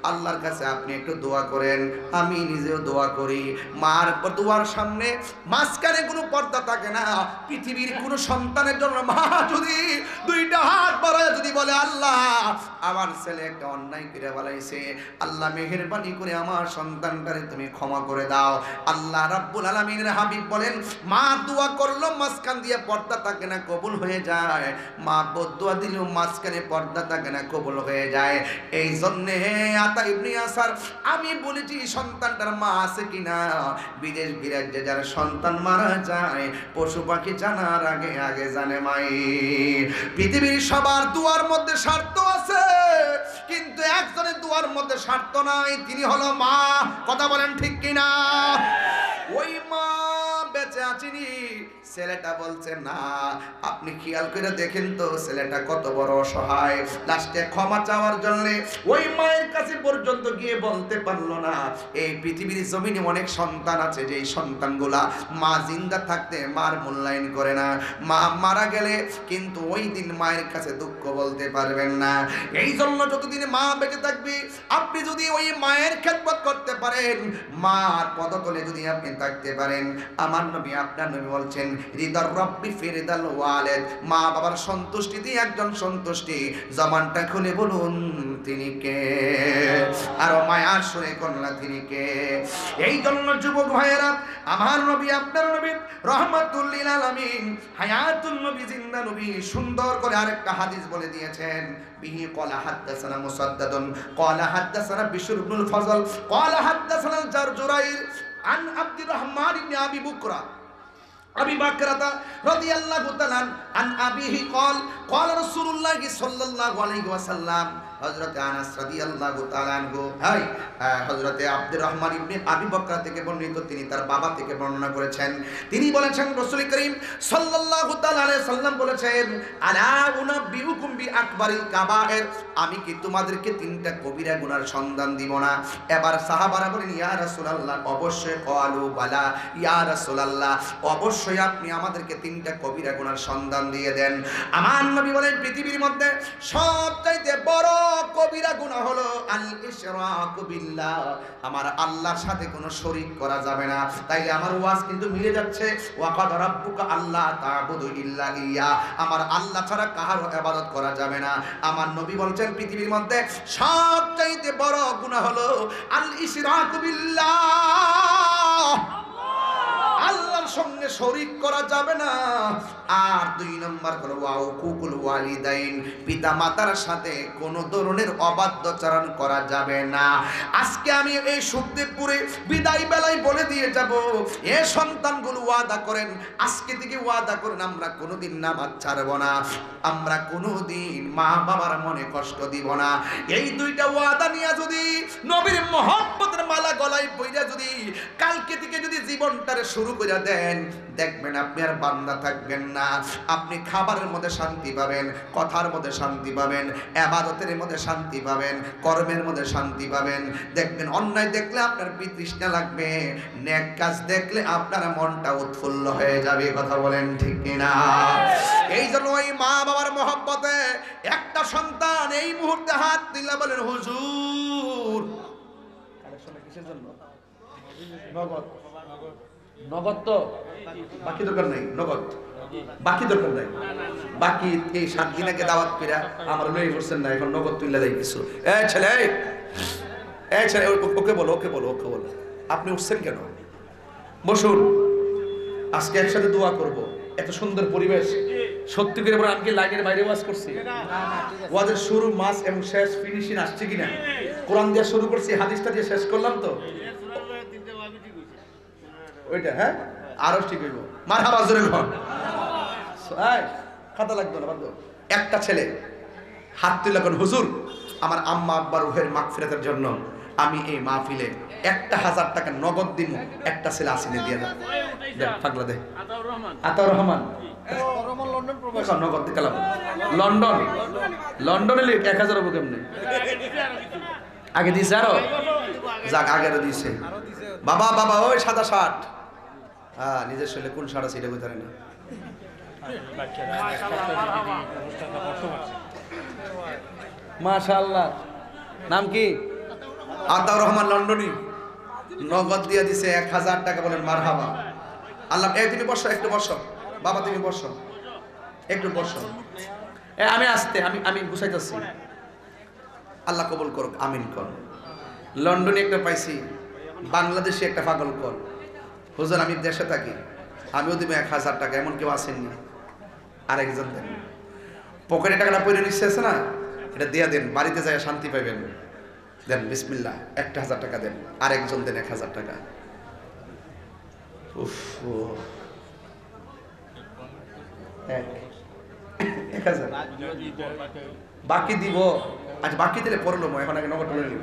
আল্লাহর কাছে আপনি একটু দোয়া করেন, আমি নিজেও দোয়া করি। মার দোয়ার সামনে মাঝখানে কোনো পর্দা থাকে না। পৃথিবীর কোনো সন্তানের জন্য মা যদি দুইটা হাত বাড়ায় যদি বলে, আল্লাহ, আমার ছেলে একটা অন্যায় করে ফেলাইছে, আল্লাহ মেহেরবানি করে আমার সন্তানটারে তুমি ক্ষমা করে দাও। আল্লাহ রাব্বুল আলামিনের হাবিব বলেন, মা দোয়া করলো মাঝখান দিয়ে পর্দা থাকে না, কবুল হয়ে যায়। মা বদদুয়া দিলেও মাঝখানে পর্দা থাকে না, কবুল হয়ে যায়। এই জন্যে আতা ইবনে ইয়াসার, আমি বলেছি সন্তানটার মা আছে কিনা। বিদেশ বিরাজ্যে যার সন্তান মারা যায়, পশু পাখি জানার আগে আগে জানে মাই। পৃথিবীর সবার দুয়ার মধ্যে স্বার্থ আছে, কিন্তু একজনের দুয়ার মধ্যে স্বার্থ নাই, তিনি হলো মা। কথা বলেন ঠিক কিনা? ওই মা বেঁচে আছেনি। ছেলেটা বলছে না, আপনি খেয়াল করে দেখেন তো ছেলেটা কত বড় অসহায়। লাস্টে ক্ষমা চাওয়ার জন্য ওই মায়ের কাছে পর্যন্ত গিয়ে বলতে পারলো না। এই পৃথিবীর জমিনে অনেক সন্তান আছে, যেই সন্তানগুলা মা জিন্দা থাকতে মার মূল্যায়ন করে না, মা মারা গেলে কিন্তু ওই দিন মায়ের কাছে দুঃখ বলতে পারবেন না। এই জন্য যতদিন মা বেঁচে থাকবে, আপনি যদি ওই মায়ের খেদমত করতে পারেন, মার পদতলে যদি আপনি থাকতে পারেন, আমার নবী আপনার নবী বলছেন, রিদার রব্বি ফিরদাল ওয়ালিদ, মা বাবার সন্তুষ্টি দিয়ে একজন সন্তুষ্টি। জবানটা খুলে বলুন তিনি কে? আর মায়ার সুরে কন্যা তিনি কে? এই জন্য যুবক ভাইয়েরা, আমার নবী আপনার নবী রহমাতুল লিল আলামিন, হায়াতুন নবী, জিন্দা নবী, সুন্দর করে আরেকটা হাদিস বলে দিয়েছেন। বিহি ক্বালা হাদাসানা মুসাদ্দাদুন ক্বালা হাদাসানা বিশর ইবনুল ফজল ক্বালা হাদাসানা জারজুরাইর আন আব্দুর রহমান ইবনে আবি বকরা আবি বাকরাতা রাদিয়াল্লাহু তাআলা আন আবিহি ক্বাল রাসূলুল্লাহ সাল্লাল্লাহু আলাইহি ওয়াসাল্লাম, হযরত আনাস রাদিয়াল্লাহু তাআলা আনহু, হযরত আব্দুর রহমান ইবনে আবি বকরা থেকে বর্ণিত, তিনি তার বাবা থেকে বর্ণনা করেছেন। তিনি বলেছেন, রাসূল করিম সাল্লাল্লাহু তাআলা আলাইহি সাল্লাম বলেছেন, আলা উনাব্বিউকুম বিআকবারিল কাবায়ের, আমি কি তোমাদেরকে তিনটা কবিরা গুনার সন্ধান দিব না? এবার সাহাবারা বলেন, ইয়া রাসূলুল্লাহ, অবশ্যই। ক্বালু বালা ইয়া রাসূলুল্লাহ, অবশ্যই আপনি আমাদেরকে তিনটা কবিরা গুনার সন্ধান দিয়ে দেন। আমার নবী বলেন, পৃথিবীর মধ্যে সবচাইতে বড় কবিরা গুনাহ হলো আল ইশরাকু বিল্লাহ, আমার আল্লাহর সাথে কোনো শরীক করা যাবে না। তাই আমার ওয়াজ কিন্তু মিলে যাচ্ছে, ওয়া কাদ রাব্বুকা আল্লাহ তা'বুদু ইল্লা ইয়া, আমার আল্লাহ ছাড়া কারো ইবাদত করা যাবে না। আমার নবী বলছেন পৃথিবীর মধ্যে সবচাইতে বড় গুনাহ হলো আল ইশরাকু বিল্লাহ, আল্লাহর সঙ্গে শরীক করা যাবে না। আর 2 নম্বর হলো ওয়াউকুকুল ওয়ালিদাইন, পিতা মাতার সাথে কোনো ধরনের অবাধ্যচরণ করা যাবে না। আজকে আমি এই সুখদেবপুরে বিদায় বেলায় বলে দিয়ে যাব, এ সন্তানগুলো ওয়াদা করেন, আজকে থেকে ওয়াদা করেন আমরা কোনোদিন নামাজ ছাড়ব না, আমরা কোনোদিন মা বাবার মনে কষ্ট দিব না। এই 2টা ওয়াদা নিয়ে যদি নবীর মহব্বতের মালা গলায় পইরা যদি কালকে থেকে যদি জীবনটারে শুরু করে দেন, দেখবেন আপনি আর বান্দা থাকবেন না। আপনি খাবারের মধ্যে শান্তি পাবেন, কথার মধ্যে শান্তি পাবেন, ইবাদতের মধ্যে শান্তি পাবেন, কর্মের মধ্যে শান্তি পাবেন। দেখবেন অন্যায় দেখলে আপনার বিতৃষ্ণা লাগবে, নেক কাজ দেখলে আপনার মনটা উৎফুল্ল হয়ে যাবে। কথা বলেন ঠিক কিনা? এই জন্য ওই মা বাবার মহব্বতে একটা সন্তান এই মুহূর্তে হাত দিলে বলেন হুজুর, কিসের জন্য? নগদ। নগদ তো বাকি দরকার নাই, নগদ বাকি দরকার নাই। বাকি এই 7 দিন আগে দাওয়াত কইরা আমার লই করছেন না, এখন নগদ তুইলা দেই কিছু। এই ছেলে, এই ছেলে, ওকে বলো, ওকে বলো, ওকে বলো। আপনি উঠছেন কেন? বসুন, আজকে একসাথে দোয়া করব। এত সুন্দর পরিবেশ, সত্যি করে বলেন আমি কি লাইনের বাইরে ওয়াজ করছি? ওয়াজের শুরু, মাস এবং শেষ ফিনিশিং আসছে কিনা? কোরআন দিয়ে শুরু করছি, হাদিসটা দিয়ে শেষ করলাম তো ওইটা, হ্যাঁ আরো ঠিক হইব। মারহাবা জোরে বল। খাতা লাগবে না, বাদ। একটা ছেলে হাত তুলে কোন হুজুর, আমার আম্মা আব্বার রুহের মাগফিরাতের জন্য আমি এই মাহফিলে 1000 টাকা নগদ দিন। একটা ছেলে আসিনে দিয়ে দাও, দে পাগলা দে। আতাউর রহমান লন্ডন প্রবাসী, নগদ কালাম লন্ডন, লন্ডনে লিখ 1000 হবে কেমনে? আগে দিছে আরো, যাক আগেরও দিছে। বাবা বাবা ওই সাদা শার্ট, হ্যাঁ নিজের শরীরে কোন শার্ট আছে এটা বলতে পারে না। মাশাআল্লাহ, নাম কি? আতাউর রহমান লন্ডনী, নগদ দিয়ে দিছে 1000 টাকা। বলেন মারহাবা। আল্লাহ, এই তুমি বসো, একটু বসো বাবা, তুমি বসো, একটু বসো। আমি আসতে আমি গুছাইতেছি। আল্লাহ কবুল করুক, আমিন কর। লন্ডনে একটা পাইছি, বাংলাদেশে একটা পাগল কর। হুজুর আমি দেশে থাকি, আমিও দিব 1000 টাকা। এমন কেউ আসেননি? আরেকজন দেন, পকেটে টাকাটা পরে নিচ্ছে না, এটা দিয়ে দেন, বাড়িতে যায় শান্তি পাইবেন। দেন বিসমিল্লাহ, 1000 টাকা দেন। আরেকজন দেন 1000 টাকা। উফ, 1000 বাকি দিব। আচ্ছা বাকি দিলে পড়লো, এখন আগে নগদ তুলে নিব।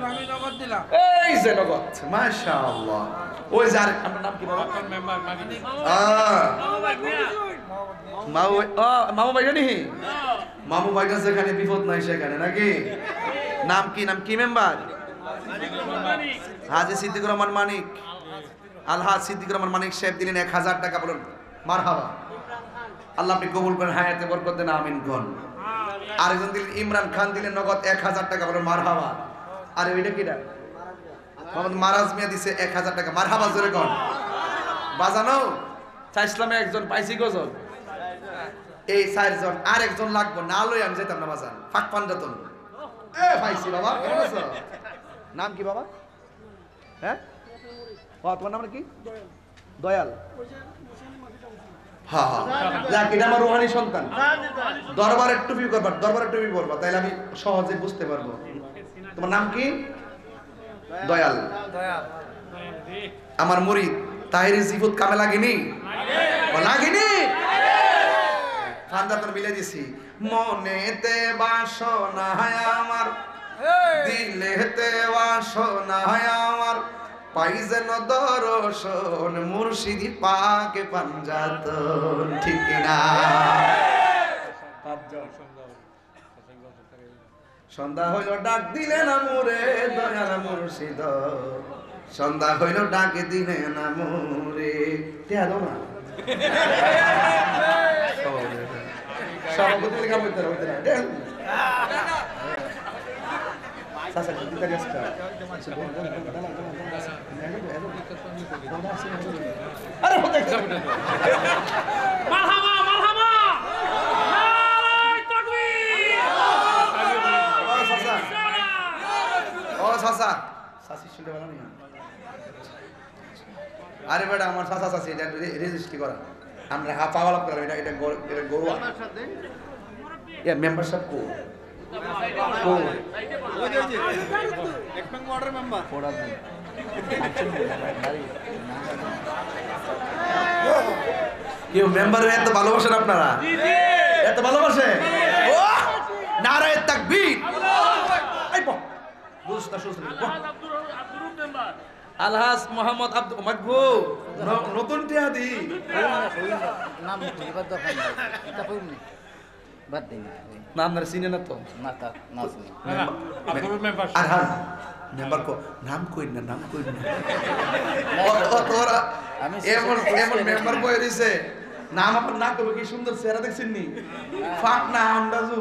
আমি নগদ দিলাম। এই যে নগদ, মাশাআল্লাহ। ওই যে আপনার নাম কি বাবা? মামু ভাই জানি, মামু ভাইটা যেখানে বিপদ নাই সেখানে নাকি? নাম কি? নাম কি মেম্বার? হাজি সিদ্দিকুর রহমান মানিক, আলহাজ সিদ্দিকুর রহমান মানিক সাহেব দিলেন 1000 টাকা। বলুন মারহাবা। আল্লাহ আপনি কবুল করেন, হায়াতে বরকত দেন, আমিন কোন। আরেকজন দিলেন ইমরান খান, দিলেন নগদ 1000 টাকা। বলুন মারহাবা। আরে ওইটা কিটা? মোহাম্মদ মারাজ মিয়া দিছে 1000 টাকা। মারহাবা জোরে কোন। বাজানো চা ইসলামে একজন পাইছি, কজন? এই 4 জন। আরেকজন লাগবো, না লই আমি যেতাম না বাজান। ফাঁক পাঞ্জাতন এ পাইছি বাবা। কেমন আছো? নাম কি বাবা? হ্যাঁ, তোমার নাম কি? দয়াল। হ্যাঁ হ্যাঁ, যাক এটা আমার রুহানি সন্তান। দরবারের টুপি করবার, দরবারের টুপি পরবা, তাইলে আমি সহজে বুঝতে পারবো। তোমার নাম কি? দয়াল। আমার মুরিদ তাহিরের জিবত কামে লাগেনি? লাগেনি? ফান্দাতন মিলে দিছি। মনেতে বাসনা আমার, দিলেতে বাসনা আমার, পাই যেন দর্শন মুর্শিদি পাকে পাঞ্জাতন। ঠিক কিনা? সন্ধ্যা হইল ডাক দিলে না মোরে দয়াল মুর্শিদ, সন্ধ্যা হইল ডাক দিলে না মোরে। দেয়ালো না সভাপতি লেখা বলতে হবে না। মারহাবা মারহাবা নারায়ে তাকবীর ও চাচা চাচি শুনতে পারো না আরে বেটা আমার চাচা চাচি এটা রেজিস্ট্রি করা আমরা পাওয়া লাভ করলাম এটা গরু মেম্বারশিপ কো কেউ মেম্বার এত ভালোবাসেন আপনারা এত ভালোবাসে ও নারায়ে তাকবীর এই বল বুঝছ না শুনছ আলহাজ মোহাম্মদ আব্দুল মাকবু নতুন টিয়াদি নাম খুঁজবার দরকার নাই এটা কইনি বাদ দিন নাম না চিনে না তো না তা না শুনি আর হ্যাঁ মেম্বার কো নাম কই না ও তোরা আমি এমন মেম্বার কই দিছে নাম আপনার না কবে কি সুন্দর চেহারা দেখছেন নি ফাক না আন্দাজু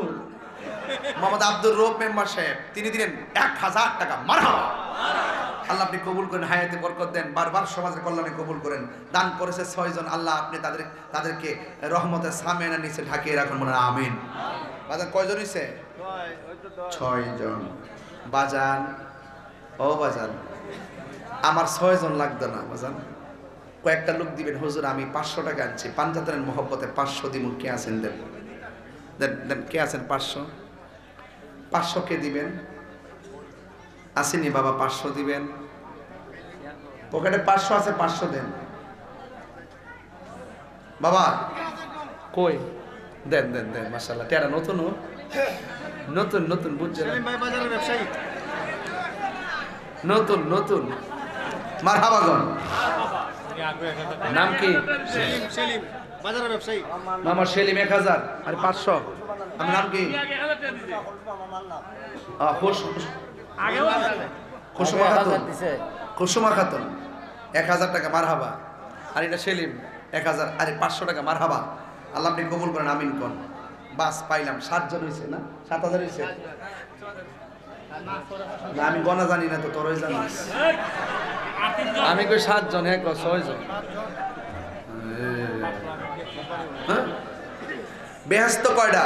মোহাম্মদ আব্দুর রব মেম্বার সাহেব তিনি দিলেন 1000 টাকা মারহাবা আল্লাহ আপনি কবুল করেন হায়াতে বরকত দেন বারবার সমাজের কল্যাণে কবুল করেন দান করেছে 6 জন আল্লাহ আপনি তাদেরকে রহমতের সামেনা নিচে ঢাকিয়ে রাখুন মনে আমিন বাজান কয়জন হইছে 6 জন বাজান ও বাজান আমার 6 জন লাগতো না বাজান কয়েকটা লোক দিবেন হুজুর আমি 500 টাকা আনছি পাঞ্জাতনের মহব্বতে 500 দিমু কে আছেন দেন দেন কে আছেন 500 কে দিবেন আসেনি বাবা 500 দিবেন পকেটে 500 আছে 500 দেন বাবা কই দেন মাশাআল্লাহ টেরা নতুন বুঝছেন সেলিম ভাই বাজারের ব্যবসায়ী নতুন মারহাবা গন নাম কি সেলিম বাজারের ব্যবসায়ী মামা সেলিম 1000 আর 500 আমার নাম কি কুসুমা খাতুন 1000 টাকা মারহাবা আর এটা সেলিম 1000 আরে 500 টাকা মারহাবা আল্লাহ আপনি কবুল করেন আমিন কোন বাস পাইলাম 7 জন হইছে না 7000 হইছে না আমি গণা জানি না তো তোরই জানিস আমি কই 7 জন 6 জন হ্যাঁ বেহেশত কয়টা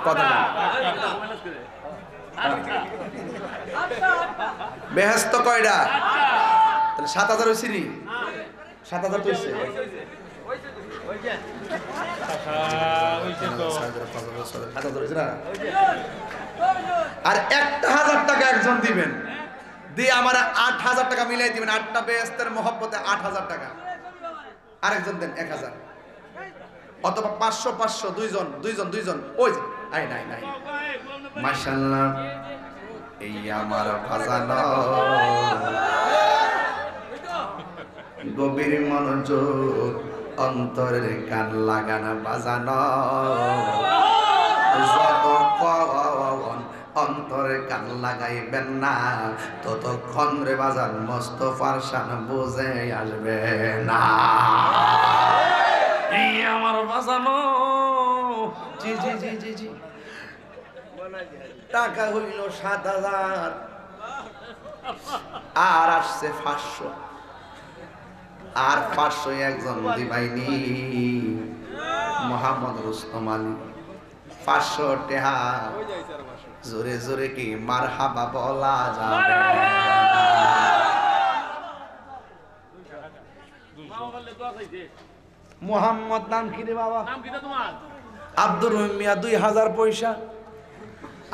কথা বেহেশত কয়টা তাহলে 7000 হইছে নি 7000 তো হইছে আর 1000 টাকা একজন দিবেন দিয়ে আমার 8000 টাকা মিলাই দিবেন 8টা বেহেশতের মহব্বতে 8000 টাকা আরেকজন দেন 1000 অথবা 500 দুইজন ওই যে নাই মাশাআল্লাহ এই আমার বাজানো গভীর মনোযোগ অন্তরের কান লাগানা বাজানো যতক্ষণ অন্তরের কান লাগাইবেন না ততক্ষণ রে বাজান মোস্তফার শান বুঝে আসবে না এই আমার বাজানো জি টাকা হইল 7000 আর আসছে 500 আর 500 একজন দিবাইনি মোহাম্মদ রুস্তম আলী 500 টাকা জোরে কি মারহাবা বলা যাবে মোহাম্মদ নাম কি রে বাবা আব্দুর রহিম মিয়া 2000 পয়সা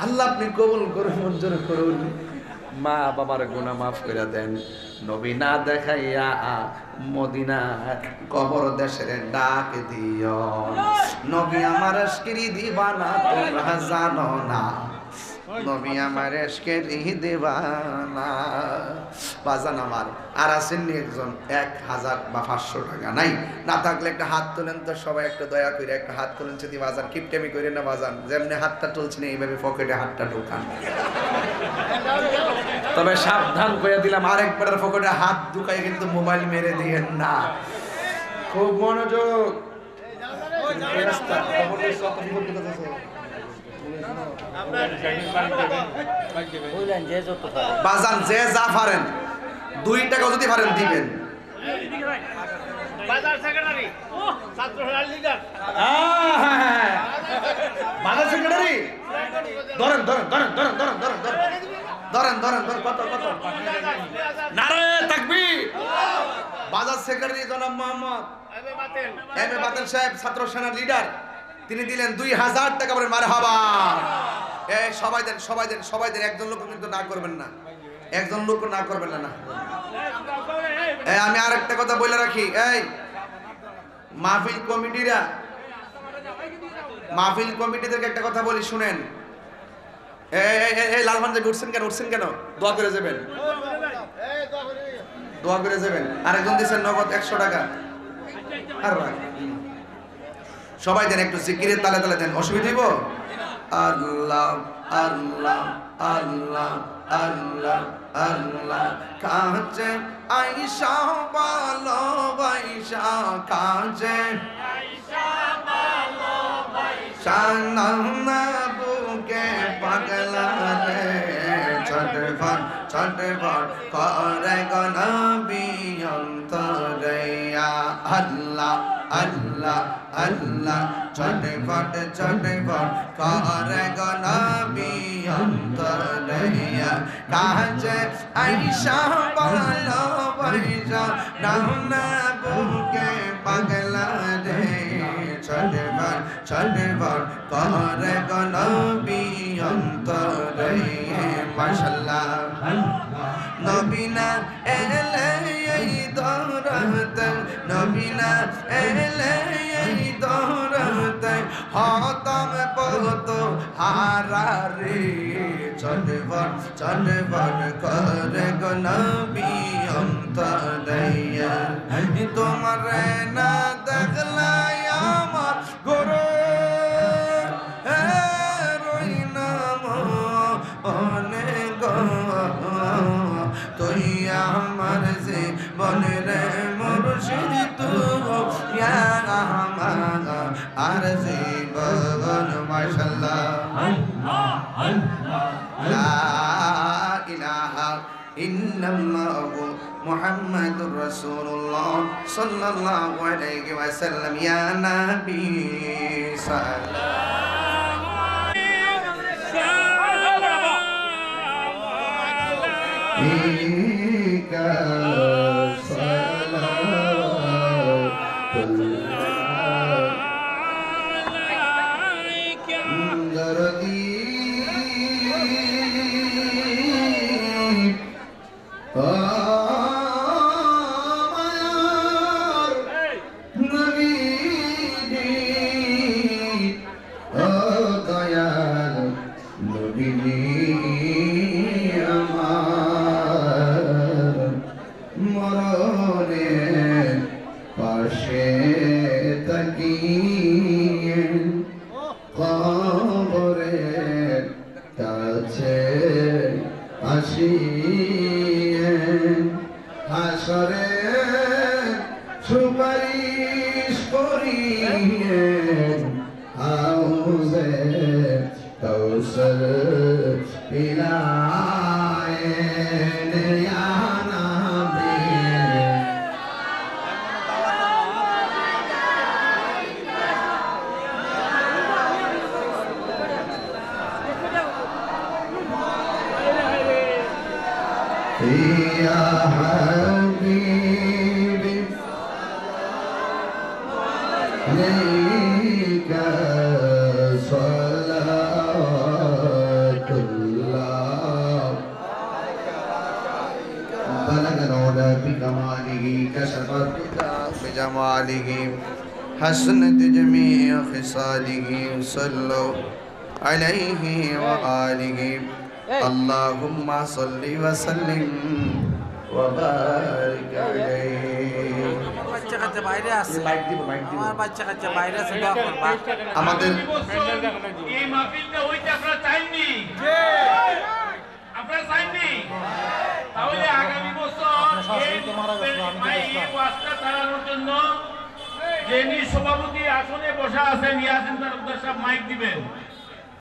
আল্লাহ আপনি কবুল করুন মঞ্জুর করুন মা বাবার গুনাহ মাফ করে দেন নবী না দেখাইয়া মদিনা কবর দেশের ডাক দিও নবী আমার আশকিরি দিবানা তোমরা জানো না নবী আমার আশকিরি দিবানা বাজান আমার আর আছেন একজন 1000 বা 500 টাকা নাই না থাকলে একটা হাত তোলেন তো সবাই একটু দয়া করে একটা হাত তোলেন যদি বাজান কিপটেমি করে না বাজান যেমনি হাতটা তুলছেন এইভাবে পকেটে হাতটা ঢোকান তবে সাবধান করে দিলাম আরেকবারের পকেটে হাত ঢুকাই কিন্তু মোবাইল মেরে দিয়েন না খুব মনোযোগ বললেন যে যত পারে বাজান যে যা পারেন 2 টাকা যদি পারেন দিবেন। বাজার সেক্রেটারি ছাত্র লিডার বাজার সেক্রেটারি ধরেন ধরেন ধরেন ধরেন ধরেন ধরেন ধরেন ধরেন ধরেন কত কত নারে তাকবীর। বাজার সেক্রেটারি জনাব মোহাম্মদ এম এ বাতেন সাহেব ছাত্র সেনার লিডার, তিনি দিলেন 2000 টাকা বলেন মারহাবা। এই সবাই দেন সবাই দেন সবাই দেন, একজন লোক কিন্তু না করবেন না, একজন লোক না করবেন না। এই আমি আরেকটা কথা বলে রাখি, এই মাহফিল কমিটিরা, মাহফিল কমিটিদেরকে একটা কথা বলি শুনেন। এই লালমান যে উঠছেন কেন, উঠছেন কেন? দোয়া করে যাবেন, দোয়া করে যাবেন। আরেকজন দিচ্ছেন নগদ 100 টাকা। আর সবাই দেন, একটু জিকিরের তালে তালে দেন, অসুবিধা হইব? আল্লাহ আল্লাহ আল্লাহ আল্লাহ আল্লাহ কাছে আইসা ভালোবাসা, কাছে শানা বুকে পাগলা রে ছটফট ছটফট করে গো নবী অন্তরে। আল্লাহ আল্লাহ আল্লাহ ছটফট ছটফট করে গো নবী অন্তরে। কাছে আইসা ভালোবাসা ডানা বুকে পাগলা রে ছটফট ছটফট করে গো নবী অন্তরে। মাশাআল্লাহ নবী না এলে এই দরদ, নবী না এলে এই দরদ হতম পত হারারে ছটফট ছটফট করে গো নবী অন্তরে। তোমার না দেখলাই আমার গোরে তুই আমার যে মনে রে মুর্শিদ তু আর জীবন। মাশাআল্লাহ লা ইলাহা ইল্লাল্লাহ মুহাম্মাদুর রাসূলুল্লাহ সাল্লাল্লাহু আলাইহি ওয়াসাল্লাম। ইয়া নবী সাল্লাল্লাহু আলাইকা কবরের কাছে আসিয়ে হাসরে সুপারিশ করিয়ে হাউজে কৌসর পিলায়ে ইয়া নবী। يا حبيبي عليك صلاة الله بلغ العلا بكماله كشف الردى بجماله حسنت جميع خصاله صلوا عليه وآله اللهم صل وسلم وبارك عليه। বাচ্চা কাচ্চা বাইরে আছে, মাইক দিব মাইক দিব। আমার বাচ্চা কাচ্চা বাইরে আছে, দোয়া করবা। আমাদের এই মাহফিলটা হইতে আপনারা চাইননি? আপনারা চাইননি? তাহলে আগামী বছর এই ওয়াজটা চালানোর জন্য যিনি সভাপতি আসনে বসা আছেন ইয়াসিন তালুকদার সাহেব মাইক দিবেন।